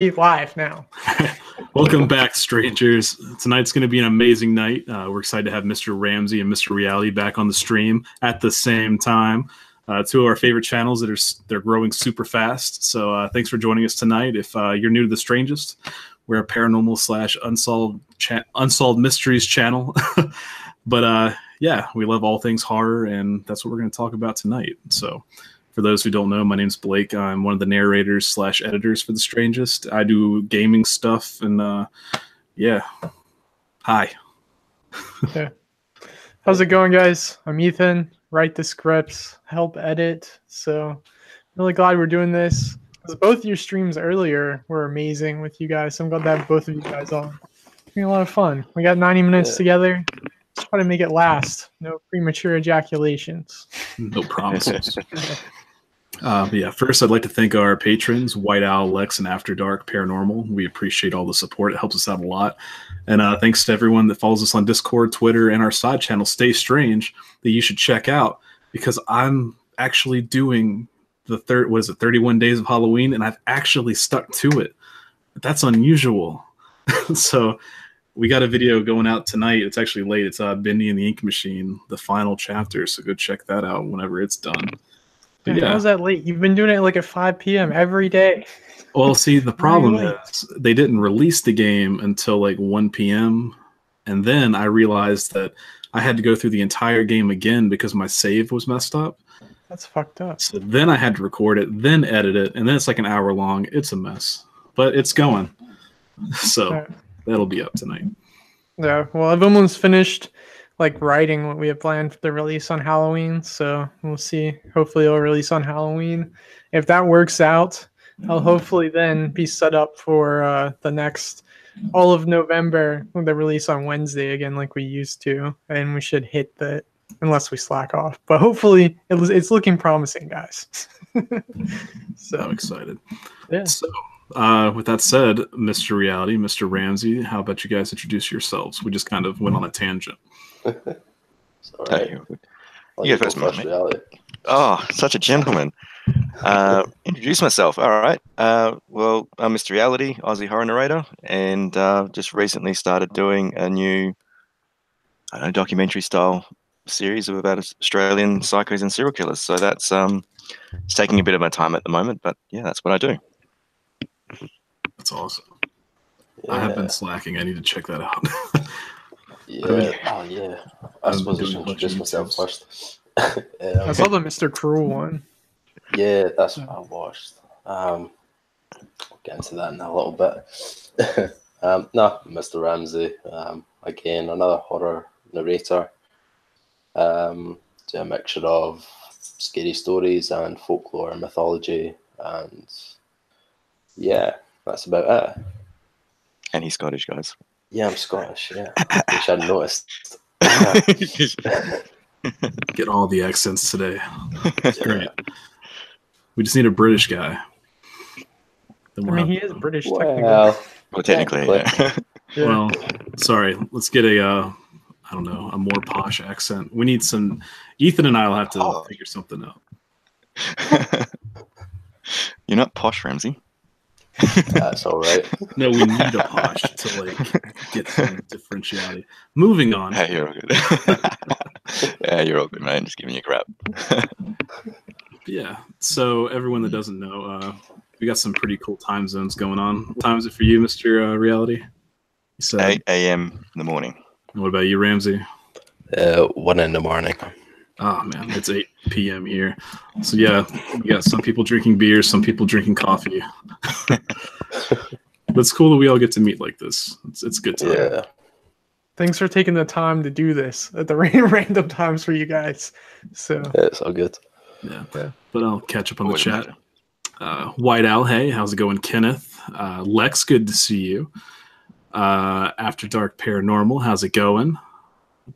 live now. Welcome back, strangers. Tonight's going to be an amazing night. We're excited to have Mr. Ramsay and Mr. Reality back on the stream at the same time. Two of our favorite channels they're growing super fast. So thanks for joining us tonight. If you're new to the Strangest, we're a paranormal / unsolved mysteries channel. But yeah, we love all things horror, and that's what we're going to talk about tonight. So for those who don't know, my name's Blake. I'm one of the narrators / editors for The Strangest. I do gaming stuff, and yeah. Hi. Yeah. How's it going, guys? I'm Ethan. Write the scripts, help edit. So really glad we're doing this. Both your streams earlier were amazing with you guys. So I'm glad to have both of you guys on. It's been a lot of fun. We got 90 minutes together. Just try to make it last. No premature ejaculations. No promises. Yeah, first I'd like to thank our patrons, White Owl, Lex, and After Dark Paranormal. We appreciate all the support. It helps us out a lot. And thanks to everyone that follows us on Discord, Twitter, and our side channel, Stay Strange, that you should check out, because I'm actually doing the 31 days of Halloween, and I've actually stuck to it. That's unusual. So we got a video going out tonight. It's actually late. It's Bendy and the Ink Machine, the final chapter. So go check that out whenever it's done. Yeah. How's that late? You've been doing it like at 5 p.m. every day. Well, see, the problem is they didn't release the game until like 1 p.m. And then I realized that I had to go through the entire game again because my save was messed up. That's fucked up. So then I had to record it, then edit it, and then it's like an hour long. It's a mess. But it's going. So that'll be up tonight. Yeah, well, I've almost finished like writing what we have planned for the release on Halloween, so we'll see. Hopefully it'll release on Halloween. If that works out, I'll hopefully then be set up for the next all of November with the release on Wednesday again like we used to, and we should hit that unless we slack off. But hopefully it's looking promising, guys. So I'm excited. Yeah. So with that said, Mr. Reality, Mr. Ramsay, how about you guys introduce yourselves? We just kind of went on a tangent. Sorry. You go first, Reality. Oh, such a gentleman. Introduce myself. All right. Well, I'm Mr. Reality, Aussie horror narrator, and just recently started doing a new documentary style series about Australian psychos and serial killers. So that's it's taking a bit of my time at the moment, but yeah, that's what I do. That's awesome. Yeah. I have been slacking. I need to check that out. Yeah. Oh, yeah. I suppose I should introduce myself first. I saw the Mr. Cruel one. Yeah, that's what I watched. We'll get into that in a little bit. No, Mr. Ramsay. Again, another horror narrator. Do a mixture of scary stories and folklore and mythology, and yeah, that's about it. And he's Scottish, guys. Yeah, I'm Scottish, yeah. Which I noticed. Get all the accents today. That's great. We just need a British guy. I mean, he is British, technically. Well, technically, yeah. Well, sorry. Let's get a more posh accent. We need some... Ethan and I will have to figure something out. You're not posh, Ramsay. That's all right. No, we need a posh to get some differentiality. Moving on. Hey, you're all good. Yeah, you're all good, man. Just giving you crap. Yeah. So everyone that doesn't know, we got some pretty cool time zones going on. What time is it for you, Mr. Reality? You said 8 a.m. in the morning. And what about you, Ramsay? 1 in the morning. Oh man, it's 8 p.m. here. So yeah, we got some people drinking beer, some people drinking coffee. But it's cool that we all get to meet like this. It's good time. Yeah. Thanks for taking the time to do this at the random times for you guys. So yeah, it's all good. Yeah. But I'll catch up on the chat. White Owl, hey, how's it going, Kenneth? Lex, good to see you. After Dark Paranormal, how's it going?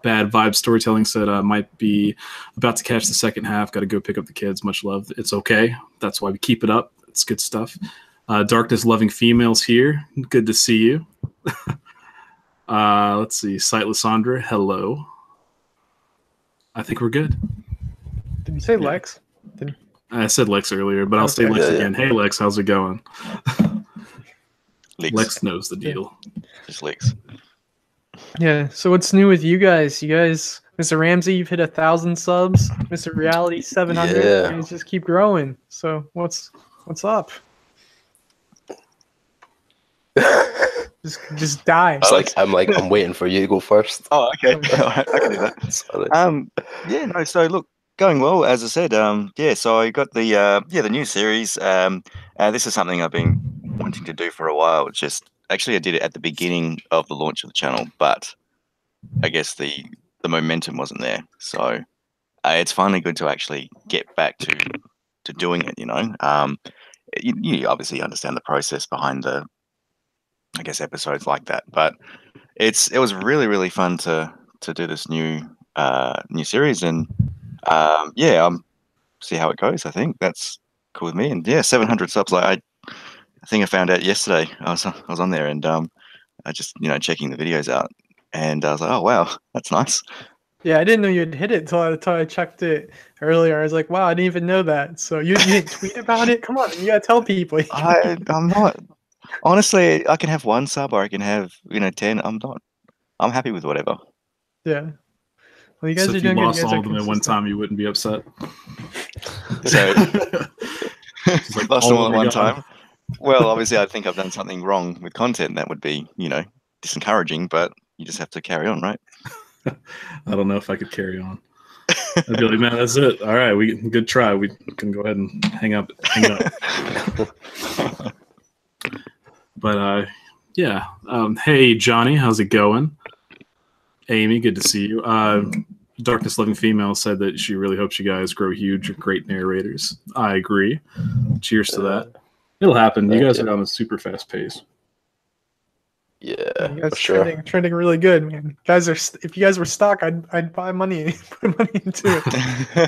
Bad Vibe Storytelling said might be about to catch the second half. Got to go pick up the kids. Much love. It's okay. That's why we keep it up. It's good stuff. Darkness Loving Females here. Good to see you. Let's see. Sightless Sandra, hello. I think we're good. Did you say Lex? I said Lex earlier, but I'll say Lex again. Hey, Lex, how's it going? Lex knows the deal. Just Lex. Yeah. So what's new with you guys? You guys, Mr. Ramsay, you've hit 1,000 subs. Mr. Reality 700. Yeah. You guys just keep growing. So what's up? just die. I'm waiting for you to go first. Oh, okay. All right, I can do that. Sorry. Yeah, no. So look, going well, as I said. Yeah. So I got the new series. This is something I've been wanting to do for a while. It's just actually I did it at the beginning of the launch of the channel, but I guess the momentum wasn't there. So it's finally good to actually get back to doing it. You obviously understand the process behind the, I guess, episodes like that, but it was really, really fun to do this new series, and yeah, see how it goes. I think that's cool with me, and yeah, 700 subs. Like I think I found out yesterday. I was on there, and I just checking the videos out, and I was like, oh wow, that's nice. Yeah, I didn't know you'd hit it until I checked it earlier. I was like, wow, I didn't even know that. So you didn't tweet about it? Come on, you gotta tell people. I'm not. Honestly, I can have 1 sub or I can have 10. I'm happy with whatever. Yeah. Well, you guys So are if you doing lost good. all of them at one time, you wouldn't be upset. So Just like lost all them all at over one God. time. Well, obviously, I think I've done something wrong with content. That would be, disencouraging. But you just have to carry on, right? I don't know if I could carry on. I'd be like, man, that's it. All right, good try. We can go ahead and hang up. But yeah. Hey, Johnny, how's it going? Amy, good to see you. Darkness Living Female said that she really hopes you guys grow huge and great narrators. I agree. Cheers to that. It'll happen. You guys are on a super fast pace. Yeah, you guys for sure. Trending really good, man. If you guys were stock, I'd buy money, put money into it.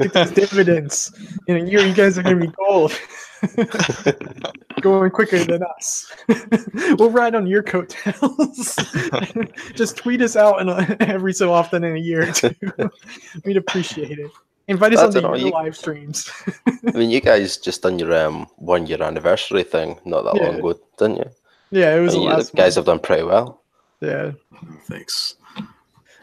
Get those dividends. In a year, you guys are gonna be gold. Going quicker than us. We'll ride on your coattails. Just tweet us out every so often in a year or two. We'd appreciate it. Invite us on your live streams. I mean, you guys just done your 1 year anniversary thing not that long ago, didn't you? Yeah, it was. You guys have done pretty well. Yeah. Thanks.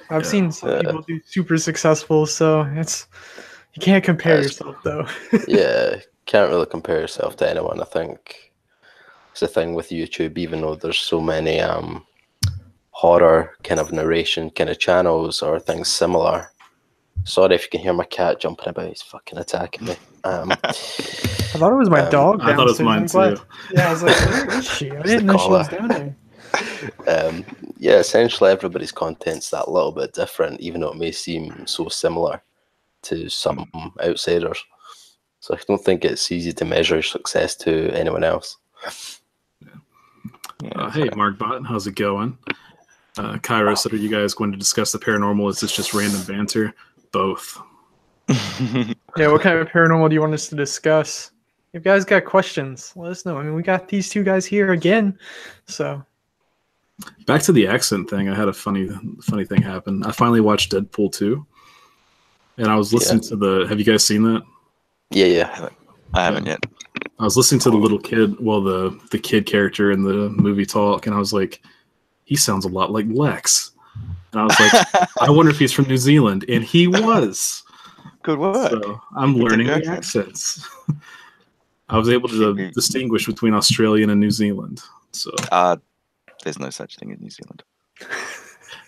I've seen some people do super successful, so you can't compare yourself though. Yeah, can't really compare yourself to anyone. I think it's the thing with YouTube, even though there's so many horror kind of narration kind of channels or things similar. Sorry if you can hear my cat jumping about. He's fucking attacking me. I thought it was my dog. I thought it was mine too. Yeah, I was like, where is she? I didn't know she was down there. Yeah, essentially everybody's content's that little bit different, even though it may seem so similar to some outsiders. So I don't think it's easy to measure success to anyone else. Hey, Mark Bot, how's it going? Cairo said, are you guys going to discuss the paranormal? Is this just random banter? Both. Yeah, what kind of paranormal do you want us to discuss? If you guys got questions, let us know. I mean, we got these two guys here again, so. Back to the accent thing, I had a funny thing happen. I finally watched Deadpool 2, and I was listening to the. Have you guys seen that? Yeah. I haven't yet. I was listening to the little kid, the kid character in the movie talk, and I was like, he sounds a lot like Lex. And I was like, I wonder if he's from New Zealand, and he was. Good work. So I'm learning the accents. I was able to distinguish between Australian and New Zealand. So there's no such thing as New Zealand.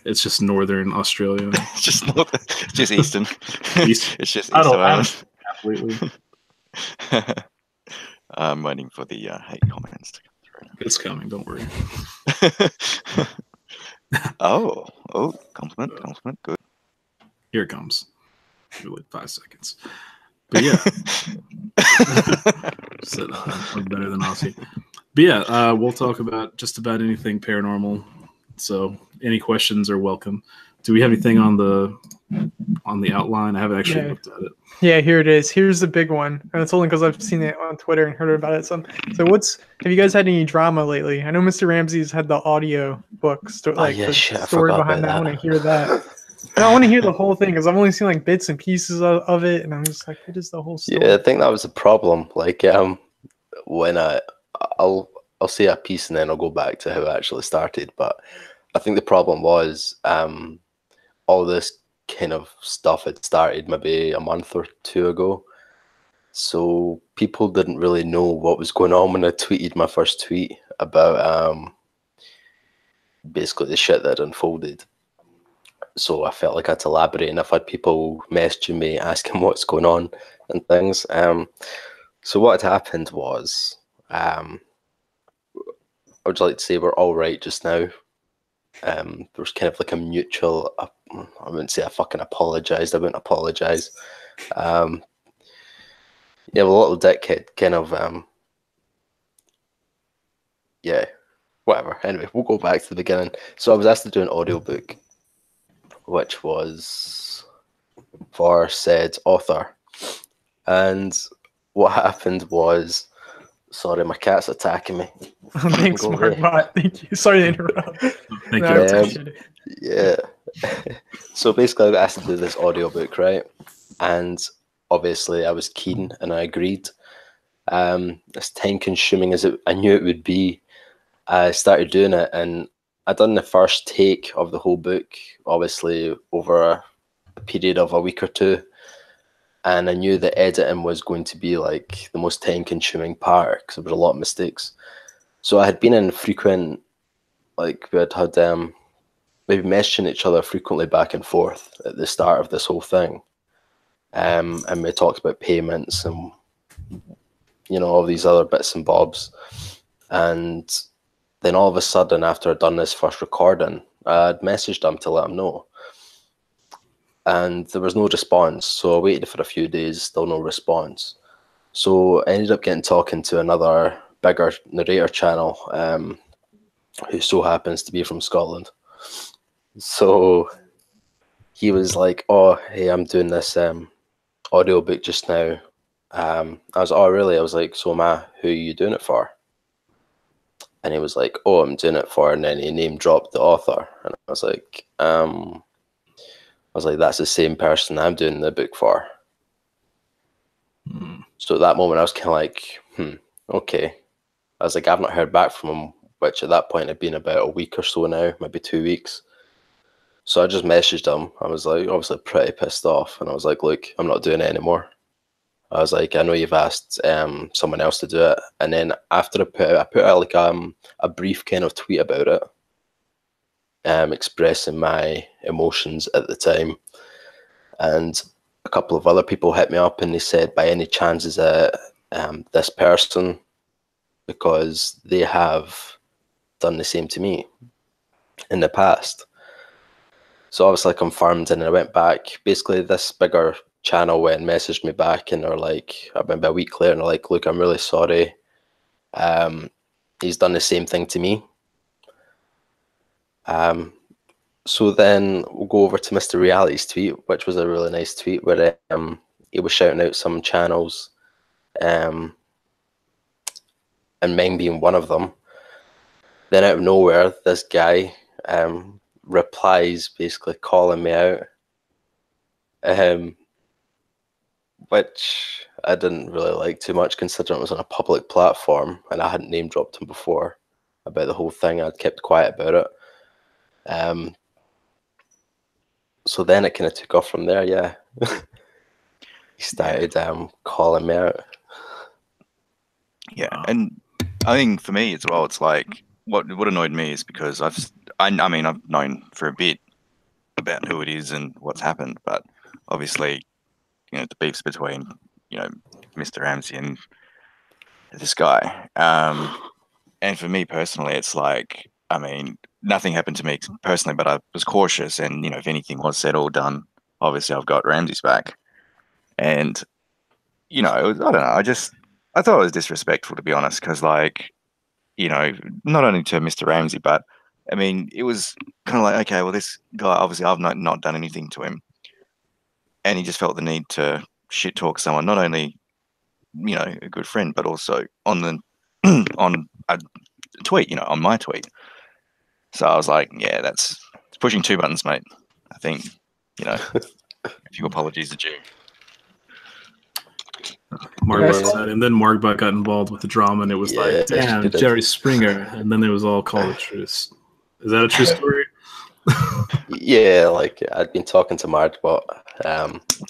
It's just Northern Australia. It's just Eastern. East. It's just Eastern Island. Completely. I'm waiting for the hate comments to come through. It's coming. Don't worry. Oh, compliment. Good. Here it comes. For like 5 seconds. But yeah. So, I'm better than Aussie. But yeah, we'll talk about just about anything paranormal. So any questions are welcome. Do we have anything on the outline? I haven't actually looked at it. Yeah, here it is. Here's the big one. And it's only because I've seen it on Twitter and heard about it. So have you guys had any drama lately? I know Mr. Ramsey's had the audio book story behind that. I want to hear that. And I want to hear the whole thing because I've only seen like bits and pieces of it, and I'm just like, what is the whole story? Yeah, I think that was a problem. Like, when I'll I'll say a piece and then I'll go back to how it actually started. But I think the problem was all this kind of stuff had started maybe a month or two ago. So people didn't really know what was going on when I tweeted my first tweet about basically the shit that had unfolded. So I felt like I had to elaborate, and I've had people messaging me asking what's going on and things. So what had happened was, I would like to say we're all right just now. There's kind of like a mutual, I wouldn't say I fucking apologized, I wouldn't apologize. Yeah, well, a little dickhead kind of, yeah, whatever. Anyway, we'll go back to the beginning. So I was asked to do an audiobook, which was for said author. And what happened was, sorry, my cat's attacking me. Thanks, Markbot. Thank you. Sorry to interrupt. Thank No, you. I appreciate it. Yeah. So basically, I got asked to do this audiobook, right? And obviously, I was keen and I agreed. As time consuming as I knew it would be, I started doing it, and I done the first take of the whole book, obviously over a period of a week or two. And I knew that editing was going to be like the most time consuming part because there was a lot of mistakes. So I had been in frequent, like we had maybe messaging each other frequently back and forth at the start of this whole thing. And we talked about payments and, you know, all these other bits and bobs. And then all of a sudden, after I'd done this first recording, I'd messaged him to let him know. And there was no response. So I waited for a few days, still no response. So I ended up getting talking to another bigger narrator channel, who so happens to be from Scotland. So he was like, "Oh, hey, I'm doing this audiobook just now." I was, "Oh, really?" I was like, "So, who are you doing it for?" And he was like, "Oh, I'm doing it for," and then he name dropped the author, and I was like, "That's the same person I'm doing the book for." So at that moment, I was kind of like, okay. I was like, I've not heard back from him, which at that point had been about a week or so now, maybe 2 weeks. So I just messaged him. I was like, obviously pretty pissed off, and I was like, "Look, I'm not doing it anymore." I was like, "I know you've asked someone else to do it," and then after I put out like a brief kind of tweet about it, expressing my emotions at the time, and a couple of other people hit me up and they said, "By any chance is it this person?" Because they have done the same to me in the past. So obviously I confirmed, and I went back. Basically, this bigger channel went and messaged me back, and they're like, about a week later, and they're like, "Look, I'm really sorry. He's done the same thing to me." So then we'll go over to Mr. Reality's tweet, which was a really nice tweet where he was shouting out some channels, and mine being one of them. Then out of nowhere, this guy replies, basically calling me out, which I didn't really like too much, considering it was on a public platform and I hadn't name dropped him before about the whole thing. I'd kept quiet about it. So then it kind of took off from there. Yeah, he started calling me out. Yeah, and I think for me as well, it's like what annoyed me is because I mean I've known for a bit about who it is and what's happened, but obviously, you know, the beefs between, you know, Mr. Ramsay and this guy. And for me personally, it's like, I mean, nothing happened to me personally, but I was cautious, and you know, if anything was said or done, obviously I've got Ramsay's back. And you know, I don't know, I thought it was disrespectful, to be honest, because like, you know, not only to Mr. Ramsay, but I mean, it was kind of like, okay, well, this guy, obviously I've not done anything to him, and he just felt the need to shit talk someone, not only, you know, a good friend, but also on the on a tweet, you know, on my tweet. So I was like, yeah, it's pushing two buttons, mate. I think, you know, a few apologies are due. Mark said, and then Mark got involved with the drama, and it was like, damn, Jerry Springer, and then it was all called a truce. Is that a true story? Yeah, like I'd been talking to Margot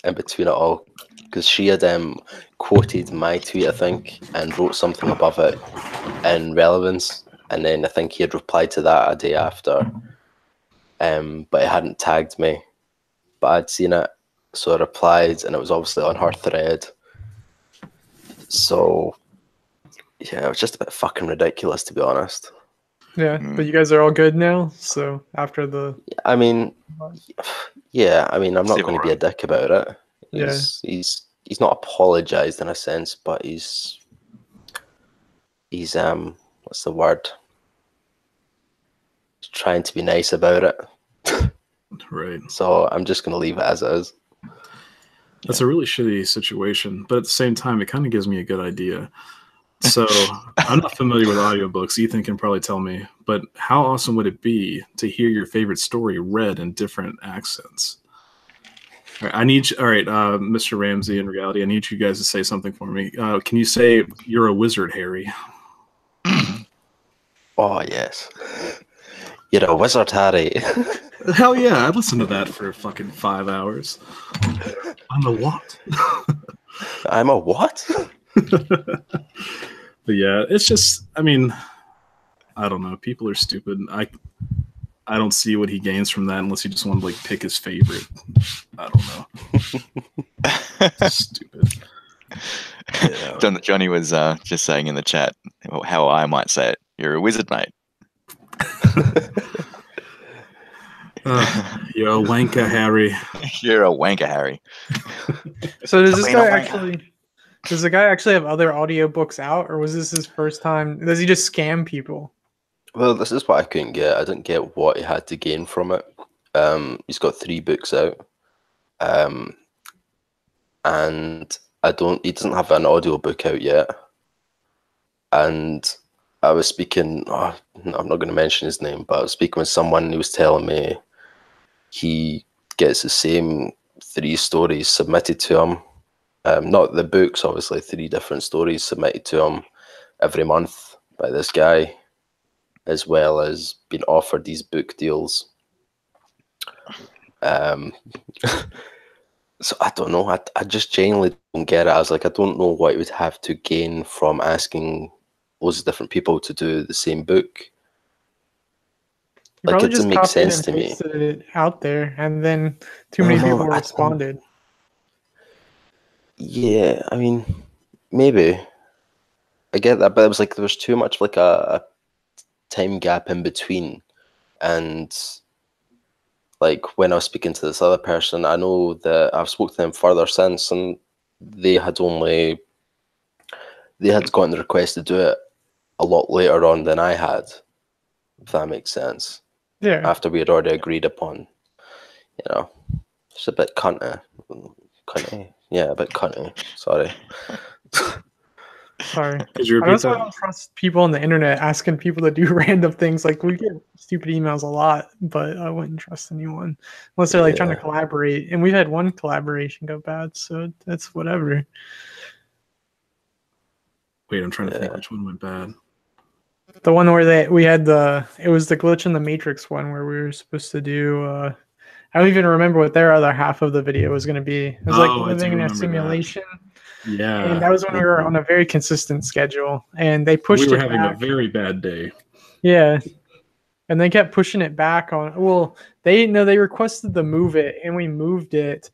in between it all, because she had quoted my tweet, I think, and wrote something above it in relevance, and then I think he had replied to that a day after, but he hadn't tagged me, but I'd seen it, so I replied, and it was obviously on her thread. So yeah, it was just a bit fucking ridiculous, to be honest. Yeah, but you guys are all good now. So after the, I mean, yeah, I mean, I'm not going to be a dick about it. He's not apologized in a sense, but he's what's the word? He's trying to be nice about it. Right. So I'm just going to leave it as it is. That's a really shitty situation, but at the same time, it kind of gives me a good idea. So I'm not familiar with audiobooks. Ethan can probably tell me, but how awesome would it be to hear your favorite story read in different accents? All right, Mr. Ramsay, in reality, I need you guys to say something for me. Can you say you're a wizard, Harry? Oh, yes. You're a wizard, Harry. Hell yeah, I'd listen to that for fucking 5 hours. I'm a what? I'm a what? But yeah, it's just, I mean, I don't know. People are stupid. I don't see what he gains from that unless he just wanted to like pick his favorite. I don't know. Stupid. Yeah. Johnny was just saying in the chat how I might say it. You're a wizard, mate. You're a wanker, Harry. You're a wanker, Harry. So does the guy actually have other audiobooks out, or was this his first time? Does he just scam people? Well, this is what I couldn't get. I didn't get what he had to gain from it. He's got 3 books out. And he doesn't have an audiobook out yet. And I was speaking, I'm not going to mention his name, but I was speaking with someone who was telling me he gets the same 3 stories submitted to him. Not the books, obviously, 3 different stories submitted to him every month by this guy, as well as being offered these book deals. So I don't know. I just genuinely don't get it. I was like, I don't know what he would have to gain from asking loads of different people to do the same book. Like, it doesn't make sense to me. It out there, and then too many people responded. Yeah, I mean, maybe. I get that, but it was like there was too much like a time gap in between, and like when I was speaking to this other person, I know that I've spoken to them further since, and they had gotten the request to do it a lot later on than I had, if that makes sense. Yeah. After we had already agreed upon, it's a bit cunty. Yeah, a bit cunty. Sorry. Sorry. I also don't trust people on the internet asking people to do random things. Like, we get stupid emails a lot, but I wouldn't trust anyone unless they're like trying to collaborate. And we've had one collaboration go bad, so that's whatever. Wait, I'm trying to think which one went bad. The one where it was the glitch in the Matrix one where we were supposed to do. I don't even remember what their other half of the video was going to be. It was like living in a simulation. That. Yeah, and that was when we were on a very consistent schedule, and they pushed it back. We were having a very bad day. Yeah, and they kept pushing it back on. Well, they requested to move it, and we moved it,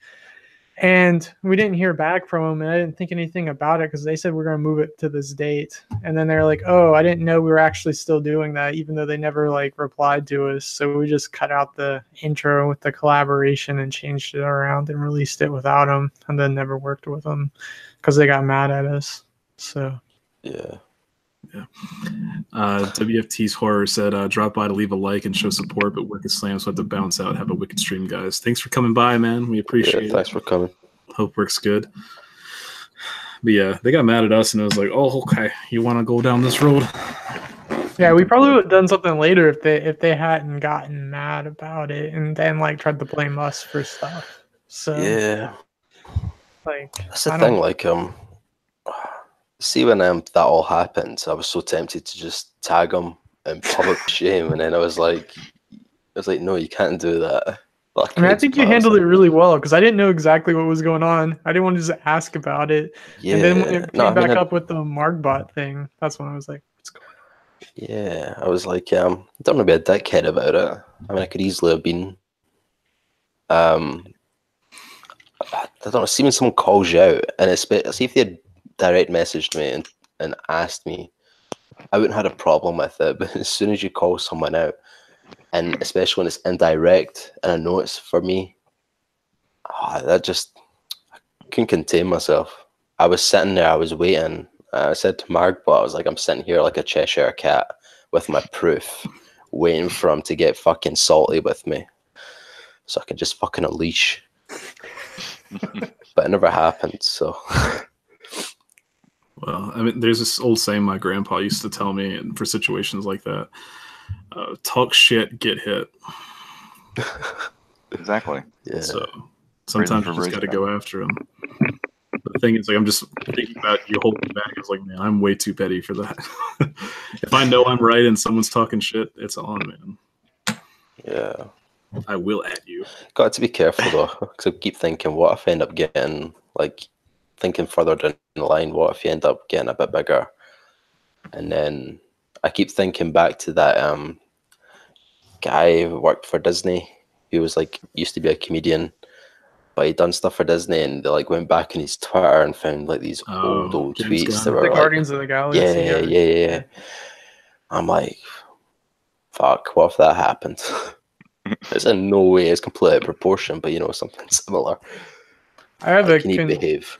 and we didn't hear back from them, and I didn't think anything about it because they said we're going to move it to this date, and then they're like, "Oh, I didn't know we were actually still doing that," even though they never like replied to us. So we just cut out the intro with the collaboration and changed it around and released it without them, and then never worked with them because they got mad at us. So yeah. WFT's Horror said, drop by to leave a like and show support, but work is slammed, so I have to bounce out. Have a wicked stream, guys. Thanks for coming by, man. We appreciate it. Thanks for coming. Hope works good. But yeah, they got mad at us, and it was like, oh, okay, you want to go down this road? Yeah, we probably would have done something later if they hadn't gotten mad about it and then like tried to blame us for stuff. So yeah, like that's the thing. Like see when that all happened, I was so tempted to just tag him in public shame, and then I was like, no, you can't do that. I mean, I think you handled it really well because I didn't know exactly what was going on. I didn't want to just ask about it. Yeah. And then when it came back up with the Margbot thing, that's when I was like, what's going on? Yeah, I was like, I don't want to be a dickhead about it. I mean, I could easily have been. I don't know, see when someone calls you out, and see if they had direct messaged me and asked me, I wouldn't have had a problem with it. But as soon as you call someone out, and especially when it's indirect, and I know it's for me, I couldn't contain myself. I was sitting there, I was waiting. I said to Margbot, I was like, I'm sitting here like a Cheshire cat with my proof, waiting for him to get fucking salty with me, so I can just fucking unleash. But it never happened, so. Well, I mean, there's this old saying my grandpa used to tell me, and for situations like that, talk shit, get hit. Exactly. Yeah. So sometimes you just got to go after them. But the thing is, like, I'm just thinking about you holding back. I was like, man, I'm way too petty for that. If I know I'm right and someone's talking shit, it's on, man. Yeah. I will at you. Got to be careful though, because I keep thinking, what if I end up getting, like, thinking further down the line, what if you end up getting a bit bigger? And then I keep thinking back to that guy who worked for Disney, who was like, used to be a comedian, but he'd done stuff for Disney, and they like went back in his Twitter and found like these old tweets that were the like, Guardians of the Galaxy. Yeah. I'm like, fuck, what if that happened? It's in no way it's completely out of proportion, but you know, something similar. I have like, you need to behave.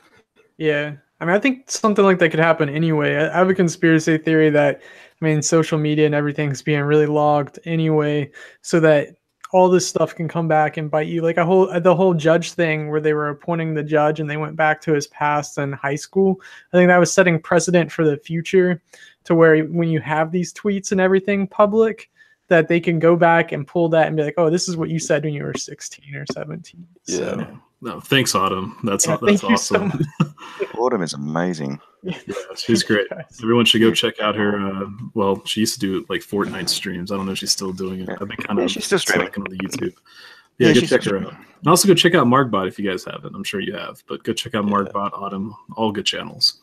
Yeah. I mean, I think something like that could happen anyway. I have a conspiracy theory that, I mean, social media and everything's being really logged anyway, so that all this stuff can come back and bite you. Like the whole judge thing where they were appointing the judge and they went back to his past in high school. I think that was setting precedent for the future, to where when you have these tweets and everything public, that they can go back and pull that and be like, oh, this is what you said when you were 16 or 17. Yeah. So, no, thanks, Autumn. That's awesome. So Autumn is amazing. Yeah, she's great. Everyone should go check out her. Well, she used to do like Fortnite streams. I don't know if she's still doing it. I've been kind of she's still streaming on the YouTube. Yeah, go check her out. And also go check out Margbot if you guys haven't. I'm sure you have, but go check out Margbot, Autumn, all good channels.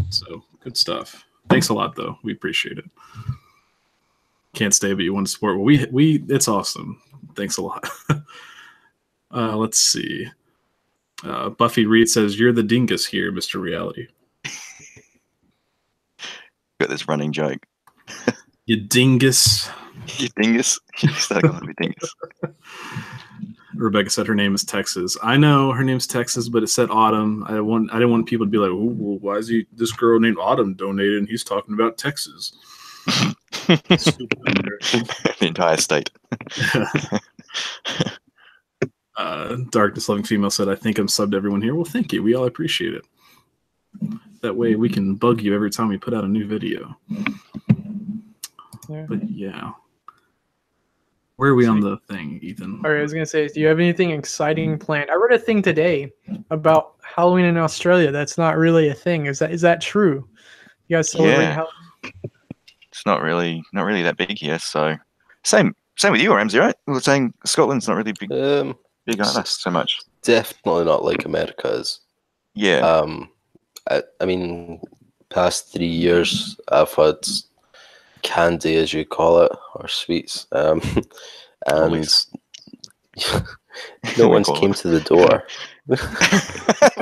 So good stuff. Thanks a lot, though. We appreciate it. Can't stay, but you want to support. Well, we it's awesome. Thanks a lot. Let's see. Buffy Reed says, "You're the dingus here, Mr. Reality." Got this running joke. You dingus. You dingus. You start calling me dingus. Rebecca said her name is Texas. I know her name's Texas, but it said Autumn. I didn't want people to be like, "Oh, well, why is this girl named Autumn donated and he's talking about Texas?" The entire state. Darkness Loving Female said, "I think I'm subbed to everyone here." Well, thank you. We all appreciate it. That way we can bug you every time we put out a new video. Yeah. But yeah. Where are we on the thing, Ethan? All right, I was going to say, do you have anything exciting planned? I read a thing today about Halloween in Australia. That's not really a thing. Is that true? You guys celebrate Halloween? It's not really that big here. So same with you, Ramsay, right? We were saying Scotland's not really big on us so much. Definitely not like America is. Yeah. I mean, past 3 years I've had candy, as you call it, or sweets, and no one's came to the door.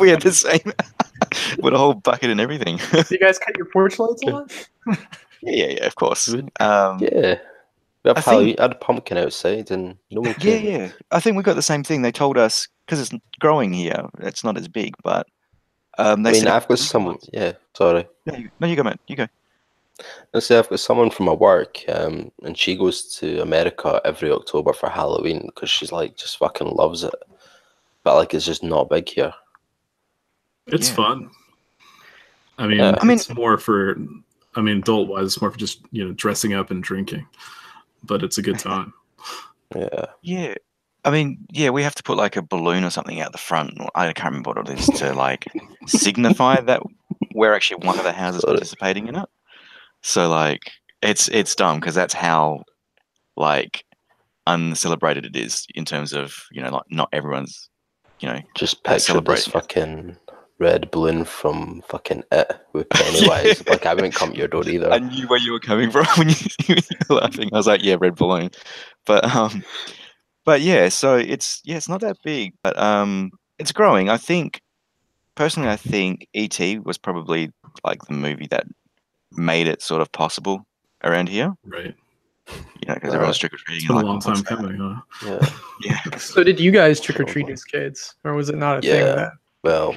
We had the same with a whole bucket and everything. You guys cut your porch lights on? Yeah, of course. Yeah. I had a pumpkin outside and no one came. Yeah. I think we got the same thing. They told us, because it's growing here, it's not as big, but I've got someone. Yeah, sorry. No, you go, man. You go. I say I've got someone from my work, and she goes to America every October for Halloween because she's like just fucking loves it. But like, it's just not big here. It's fun. I mean, it's more for. I mean, adult-wise, it's more for just dressing up and drinking, but it's a good time. Yeah. I mean, we have to put like a balloon or something out the front. I can't remember what it is to like signify that we're actually one of the houses participating in it. So like, it's dumb because that's how like uncelebrated it is in terms of like not everyone's just picture this fucking red balloon from fucking It with Pennywise. Like I wouldn't come to your door either. I knew where you were coming from when you were laughing. I was like, yeah, red balloon, but yeah. So it's not that big, but it's growing. I think E.T. was probably like the movie that made it sort of possible around here. Right. Because everyone's trick-or-treating. It's been a long time coming, huh? Yeah. So did you guys trick-or-treat as kids? Or was it not a thing that? Well,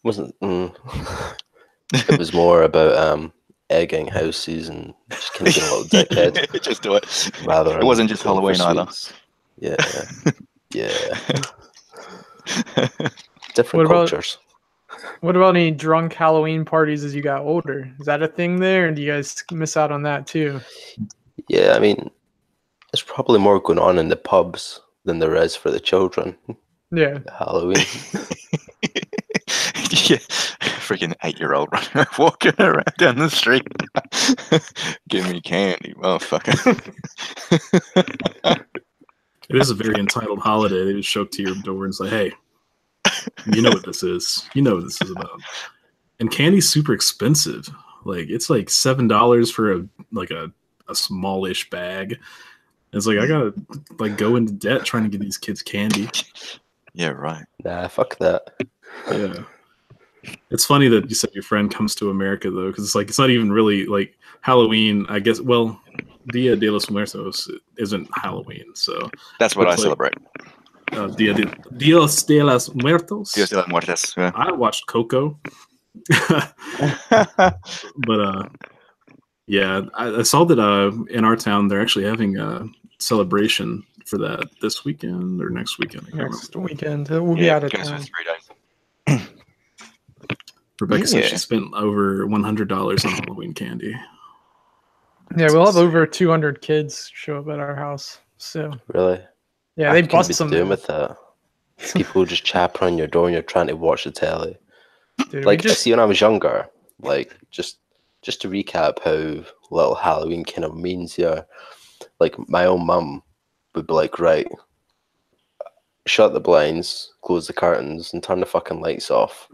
wasn't... It was more about egging houses and just kind of being a little dickhead. Just do it. Rather it wasn't just Halloween either. Yeah. Different cultures. What about any drunk Halloween parties as you got older? Is that a thing there? Or do you guys miss out on that too? Yeah, I mean, there's probably more going on in the pubs than there is for the children. Yeah. Halloween. Yeah. Freaking 8-year-old walking around down the street. Give me candy, motherfucker. It is a very entitled holiday. They just show up to your door and say, hey, you know what this is. You know what this is about. And candy's super expensive. Like it's like $7 for a smallish bag. It's like I gotta like go into debt trying to get these kids candy. Yeah, right. Nah, fuck that. Yeah. It's funny that you said your friend comes to America though, because it's not even really like Halloween. I guess Dia de los Muertos isn't Halloween, so that's what I celebrate. Dios de los Muertos. Dios de los Muertos. Yeah. I watched Coco, but yeah, I saw that in our town they're actually having a celebration for that this weekend or next weekend. Next weekend, we'll be out of town. 3 days. Rebecca said she spent over $100 on Halloween candy. Yeah, we'll have over 200 kids show up at our house. So really, yeah, they bust some. Doing with that. People just chap on your door and you're trying to watch the telly. Dude, like I see when I was younger, like just to recap how little Halloween kind of means here. Like my own mum would be like, right, shut the blinds, close the curtains, and turn the fucking lights off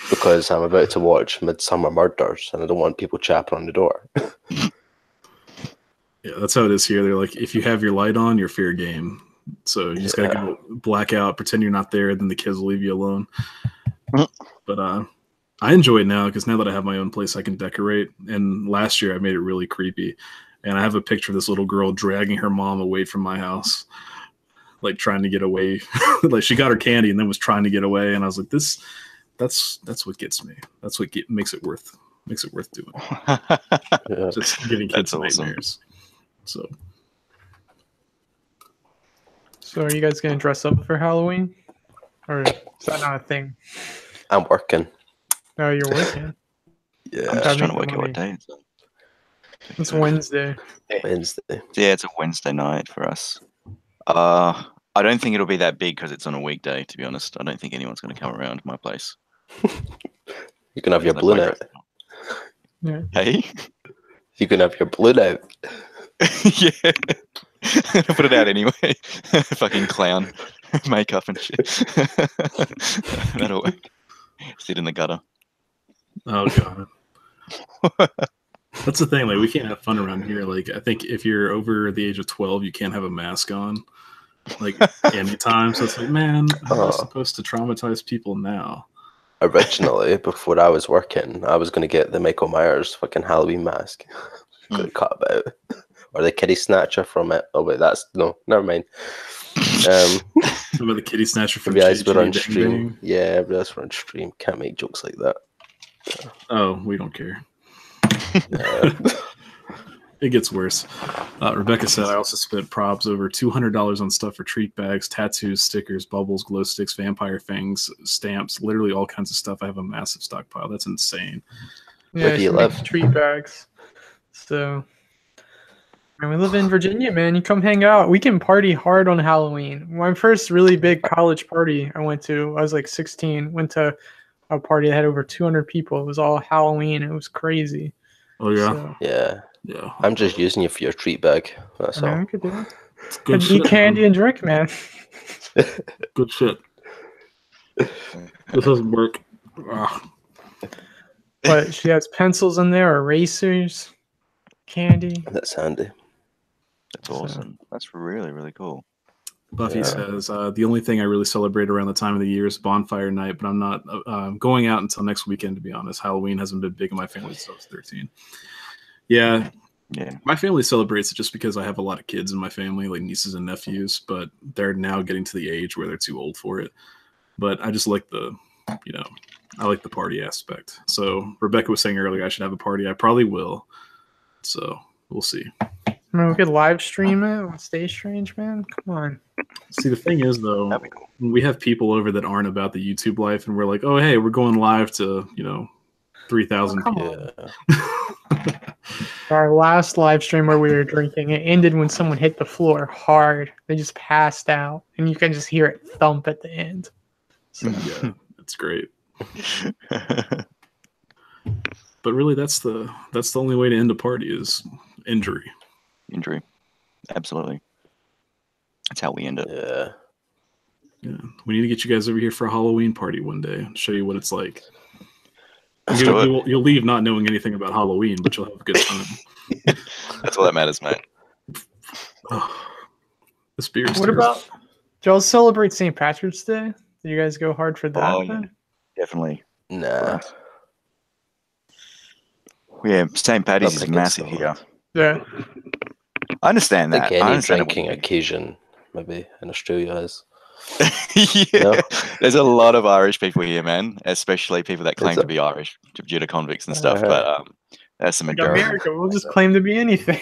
because I'm about to watch Midsummer Murders and I don't want people chapping on the door. Yeah, that's how it is here. They're like, if you have your light on, you're fair game. So you just gotta go black out, pretend you're not there, then the kids will leave you alone. But I enjoy it now because now that I have my own place, I can decorate. And last year I made it really creepy. And I have a picture of this little girl dragging her mom away from my house, like trying to get away. Like she got her candy and then was trying to get away. And I was like, that's what gets me. That's what makes it worth doing. Just giving kids nightmares. So are you guys gonna dress up for Halloween, or is that not a thing? I'm working. Oh, you're working. Yeah, I'm just trying to work out what day. It's Wednesday. Wednesday. Yeah, it's a Wednesday night for us. I don't think it'll be that big because it's on a weekday. To be honest, I don't think anyone's going to come around my place. You can have your balloon out. Yeah. Hey. You can have your balloon out. Yeah. Put it out anyway. Fucking clown makeup and shit. That'll work. Sit in the gutter. Oh god. That's the thing. Like we can't have fun around here. Like I think if you're over the age of 12, you can't have a mask on. Like anytime. So it's like, man, I'm supposed to traumatize people now. Originally, before I was working, I was going to get the Michael Myers fucking Halloween mask. Could cut about. Or the kitty snatcher from it. Oh wait, never mind. About the kitty snatcher from everybody else on stream. Yeah, everybody else on stream can't make jokes like that. Oh, we don't care. It gets worse. Rebecca said, I also spent probs over $200 on stuff for treat bags, tattoos, stickers, bubbles, glow sticks, vampire fangs, stamps, literally all kinds of stuff. I have a massive stockpile. That's insane. Yeah, where do you live? Treat bags. So, and we live in Virginia, man. You come hang out. We can party hard on Halloween. My first really big college party I went to, I was like 16. Went to a party that had over 200 people. It was all Halloween. It was crazy. Oh yeah, So, yeah. I'm just using you for your treat bag. That's all. I could do it. Good Eat shit, candy and drink, man. Good shit. This doesn't work. But she has pencils in there, erasers, candy. That's handy. That's awesome. That's really, really cool. Buffy says, the only thing I really celebrate around the time of the year is bonfire night, but I'm not going out until next weekend, to be honest. Halloween hasn't been big in my family since I was 13. Yeah. My family celebrates it just because I have a lot of kids in my family, like nieces and nephews, but they're now getting to the age where they're too old for it. But I just like I like the party aspect. So Rebecca was saying earlier I should have a party. I probably will. So we'll see. I mean, we could live stream it on Stay Strange, man. Come on. See, the thing is, though, we have people over that aren't about the YouTube life, and we're like, oh, hey, we're going live to, 3,000 people. Our last live stream where we were drinking, it ended when someone hit the floor hard. They just passed out, and you can just hear it thump at the end. So. Yeah, it's great. But really, that's the only way to end a party is injury. Absolutely. That's how we end it. Yeah. We need to get you guys over here for a Halloween party one day and show you what it's like. You'll leave not knowing anything about Halloween, but you'll have a good time. That's all that matters, mate. This beer's What about, do y'all celebrate St. Patrick's Day? Do you guys go hard for that? Oh, yeah. Definitely. Nah. Yeah, St. Patty's is massive here. Yeah. I understand that. I think any drinking occasion, maybe, in Australia is. There's a lot of Irish people here, man, especially people that claim to be Irish due to convicts and stuff. But that's the majority. America, we'll just claim to be anything.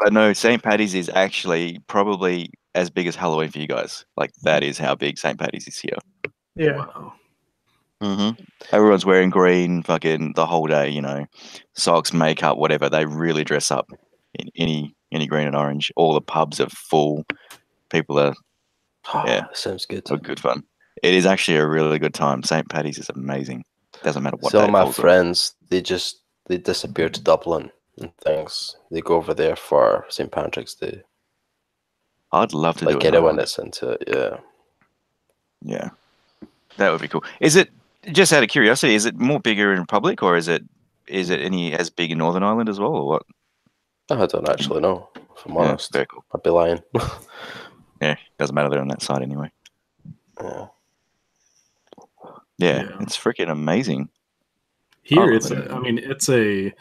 But no, St. Patty's is actually probably as big as Halloween for you guys. Like, that is how big St. Patty's is here. Yeah. Wow. Everyone's wearing green fucking the whole day, socks, makeup, whatever. They really dress up in any green and orange. All the pubs are full. People are sounds good. Good fun. It is actually a really good time. St. Patty's is amazing. Doesn't matter what. Some of my friends, they disappear to Dublin and things. They go over there for St. Patrick's Day. I'd love to do it. Get when it's into it. Yeah, that would be cool. Is it, just out of curiosity, is it more bigger in public, or is it any as big in Northern Ireland as well, or what? I don't actually know. If I'm honest, very cool. I'd be lying. Yeah, doesn't matter. They're on that side anyway. Yeah, it's freaking amazing. Here, it's a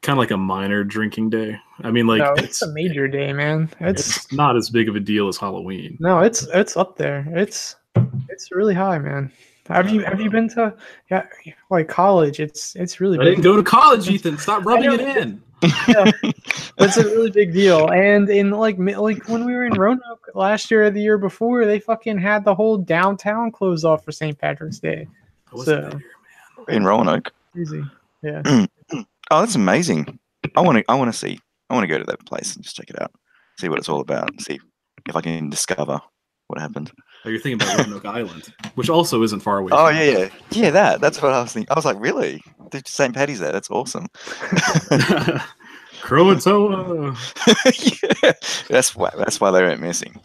kind of like a minor drinking day. I mean, like, no, it's a major day, man. It's not as big of a deal as Halloween. No, it's up there. It's really high, man. Have you been to like college? It's really big. I didn't go to college, Ethan. Stop rubbing it in. Yeah, it's a really big deal. And in like when we were in Roanoke last year or the year before, they fucking had the whole downtown closed off for St. Patrick's Day. In Roanoke. Easy. Yeah. Oh, that's amazing. I want to go to that place and just check it out. See what it's all about. See if I can discover what happened. Oh, you're thinking about Roanoke Island, which also isn't far away. Oh, yeah. That's what I was thinking. I was like, really? There's St. Patty's there. That's awesome. Croatoa. Yeah, that's why they went missing.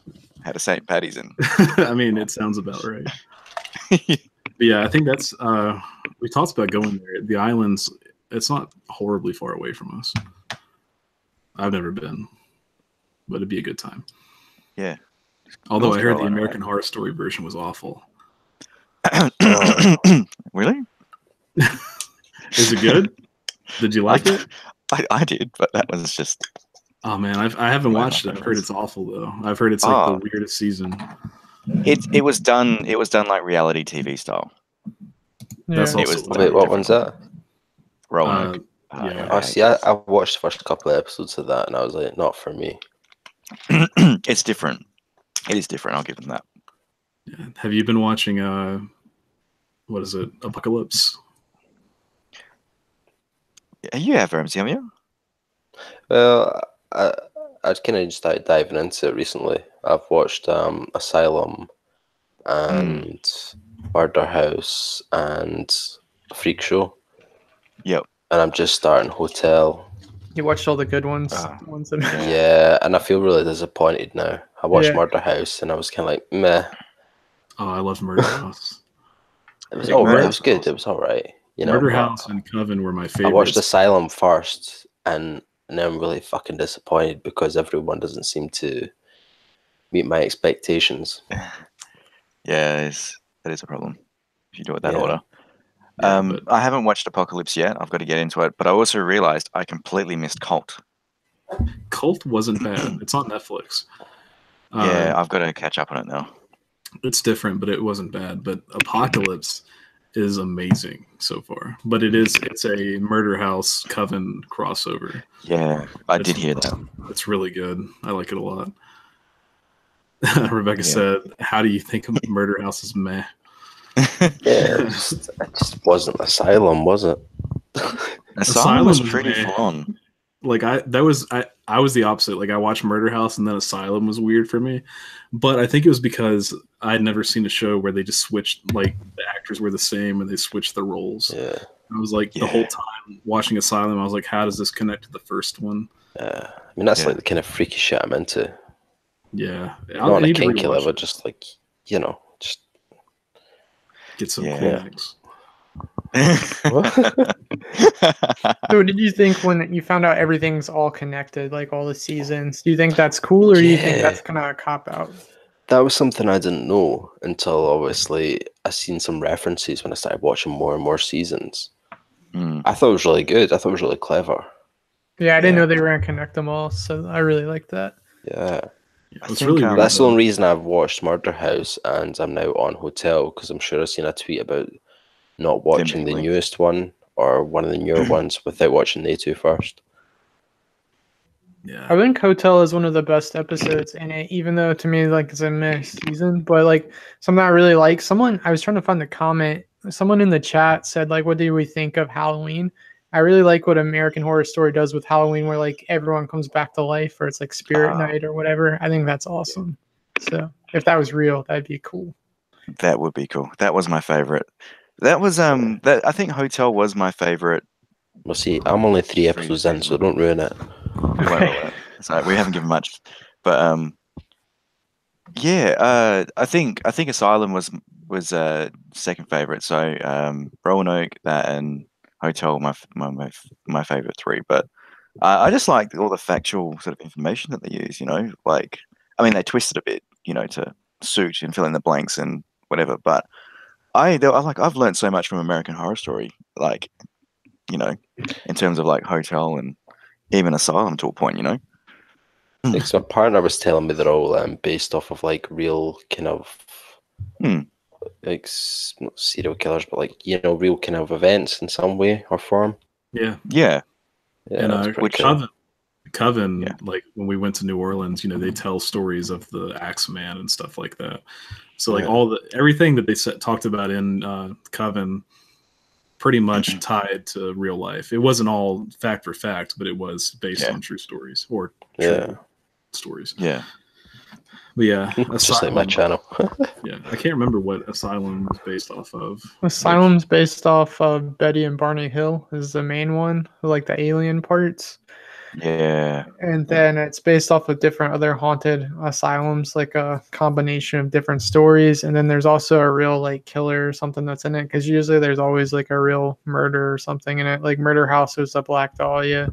Had a St. Patty's in. I mean, it sounds about right. But yeah, I think that's we talked about going there. The islands, it's not horribly far away from us. I've never been, but it'd be a good time. Yeah. Although I heard the American Horror Story version was awful. Really? Is it good? Did you like it? I did, but that was just. Oh man, I haven't watched it. I've heard it's awful though. I've heard it's like the weirdest season. It was done like reality TV style. Yeah. Wait, what one's that? Roanoke. I watched the first couple of episodes of that, and I was like, not for me. It's different. It is different. I'll give them that. Yeah. Have you been watching? What is it? Apocalypse. You have, Ramsay, haven't you? Well, I kind of just started diving into it recently. I've watched Asylum and Murder House, and Freak Show. Yep. And I'm just starting Hotel. You watched all the good ones. Ones that Yeah, and I feel really disappointed now. I watched Yeah. Murder House, and I was kind of like, meh. Oh, I love Murder House. It was alright. It was good. It was alright. You know, Murder House and Coven were my favorites. I watched Asylum first, and now I'm really fucking disappointed because everyone doesn't seem to meet my expectations. Yeah, that is a problem if you do it that Yeah. order. Yeah, I haven't watched Apocalypse yet. I've got to get into it, but I also realized I completely missed Cult. Cult wasn't bad. It's on Netflix. Yeah, I've got to catch up on it now. It's different, but it wasn't bad. But Apocalypse is amazing so far. But it's a Murder House Coven crossover. Yeah, I did hear that. It's really good. I like it a lot. Rebecca said, "How do you think Murder House is meh?" Yeah, it just wasn't Asylum, was it? Asylum was pretty full on. Like I was the opposite. Like I watched Murder House and then Asylum was weird for me. But I think it was because I'd never seen a show where they just switched, like the actors were the same and they switched the roles. Yeah. I was like the whole time watching Asylum, I was like, how does this connect to the first one? I mean that's like the kind of freaky shit I'm into. Yeah. Not on a kinky level, just like, you know, just get some Kleenex. So what did you think when you found out everything's all connected, like all the seasons? Do you think that's cool, or do you think that's kind of a cop out? That was something I didn't know until obviously I seen some references when I started watching more and more seasons. I thought it was really good. I thought it was really clever. Yeah, I didn't know they were gonna connect them all, so I really liked that. Yeah. It's really weird, that's the only reason I've watched Murder House and I'm now on Hotel, because I'm sure I've seen a tweet about not watching the newest one or one of the newer ones without watching the two first. Yeah, I think Hotel is one of the best episodes in it, even though to me like it's a missed season. But like something I really like, I was trying to find the comment. Someone in the chat said like, "What do we think of Halloween?" I really like what American Horror Story does with Halloween, where like everyone comes back to life, or it's like Spirit Night or whatever. I think that's awesome. So if that was real, that'd be cool. That would be cool. That was my favorite. That was I think Hotel was my favorite. Well, see, I'm only 3 episodes in, so don't ruin it. So we haven't given much, but yeah. I think Asylum was second favorite. So Roanoke, that, and Hotel, my favorite three. But I just like all the factual sort of information that they use. You know, like I mean, they twisted a bit, you know, to suit and fill in the blanks and whatever. But I've learned so much from American Horror Story, like, you know, in terms of like Hotel and even Asylum to a point, you know. Like, so my partner was telling me they're all based off of like real kind of like not serial killers, but like, you know, real kind of events in some way or form. Yeah. And Coven, yeah. Like when we went to New Orleans, you know, they tell stories of the Axeman and stuff like that. So like everything that they talked about in Coven pretty much tied to real life. It wasn't all fact for fact, but it was based on true stories or true stories. Yeah. But yeah, just like my channel. Yeah, I can't remember what Asylum was based off of. Asylum's based off of Betty and Barney Hill is the main one, like the alien parts. Yeah. And then it's based off of different other haunted asylums, like a combination of different stories. And then there's also a real like killer or something that's in it, because usually there's always like a real murder or something in it. Like Murder House was a Black Dahlia.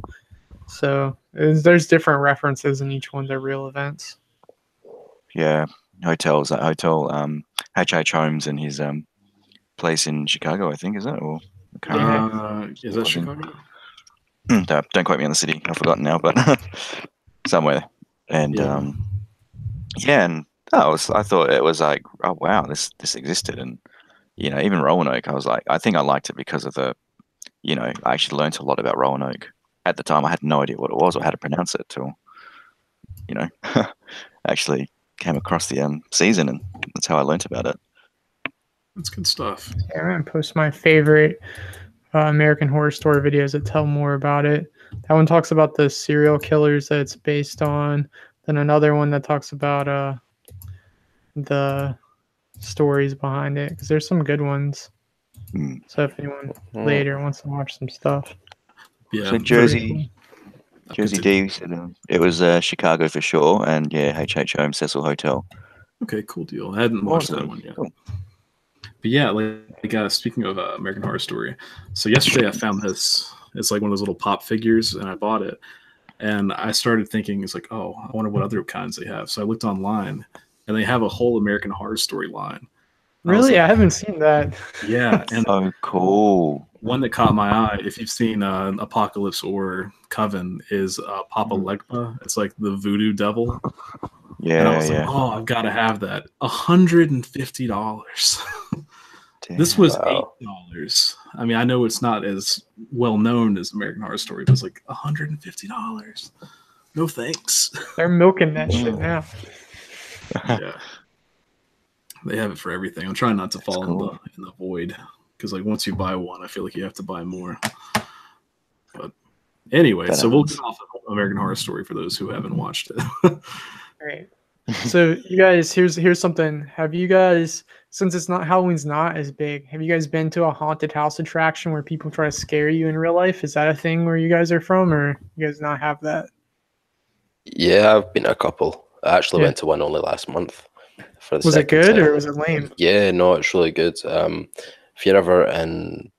So there's different references in each one to real events. Yeah. Hotels at Hotel H.H. Holmes and his place in Chicago, I think, is it? Or is that Chicago? Don't quote me on the city. I've forgotten now, but somewhere. And and I thought it was like, oh wow, this existed. And you know, even Roanoke, I was like, I think I liked it because of the, you know, I actually learned a lot about Roanoke. At the time I had no idea what it was or how to pronounce it till, you know, actually came across the season, and that's how I learned about it. That's good stuff. Yeah, I'm gonna post my favorite American Horror Story videos that tell more about it. That one talks about the serial killers that it's based on. Then another one that talks about the stories behind it because there's some good ones. So if anyone later wants to watch some stuff, so Jersey D said it was Chicago for sure, and yeah, HH Home Cecil Hotel. Okay, cool deal. I hadn't watched that one yet. Cool. But yeah, speaking of American Horror Story, so yesterday I found this. It's like one of those little pop figures, and I bought it. And I started thinking, it's like, oh, I wonder what other kinds they have. So I looked online, and they have a whole American Horror Story line. Really? I haven't seen that. Yeah. And oh, cool. One that caught my eye, if you've seen Apocalypse or Coven, is Papa Legba. It's like the voodoo devil. Yeah, and I was like, oh, I've got to have that. $150. This was $8. I mean, I know it's not as well known as American Horror Story, but it's like $150. No thanks. They're milking that shit now. Yeah. They have it for everything. I'm trying not to fall in the void because, like, once you buy one, I feel like you have to buy more. But anyway, so we'll get off of American Horror Story for those who haven't watched it. All right. So you guys, here's something. Have you guys, since it's not Halloween's not as big, have you guys been to a haunted house attraction where people try to scare you in real life? Is that a thing where you guys are from, or you guys not have that? Yeah, I've been to a couple. I actually went to one only last month. Was it good or was it lame? Yeah, no, it's really good. If you're ever in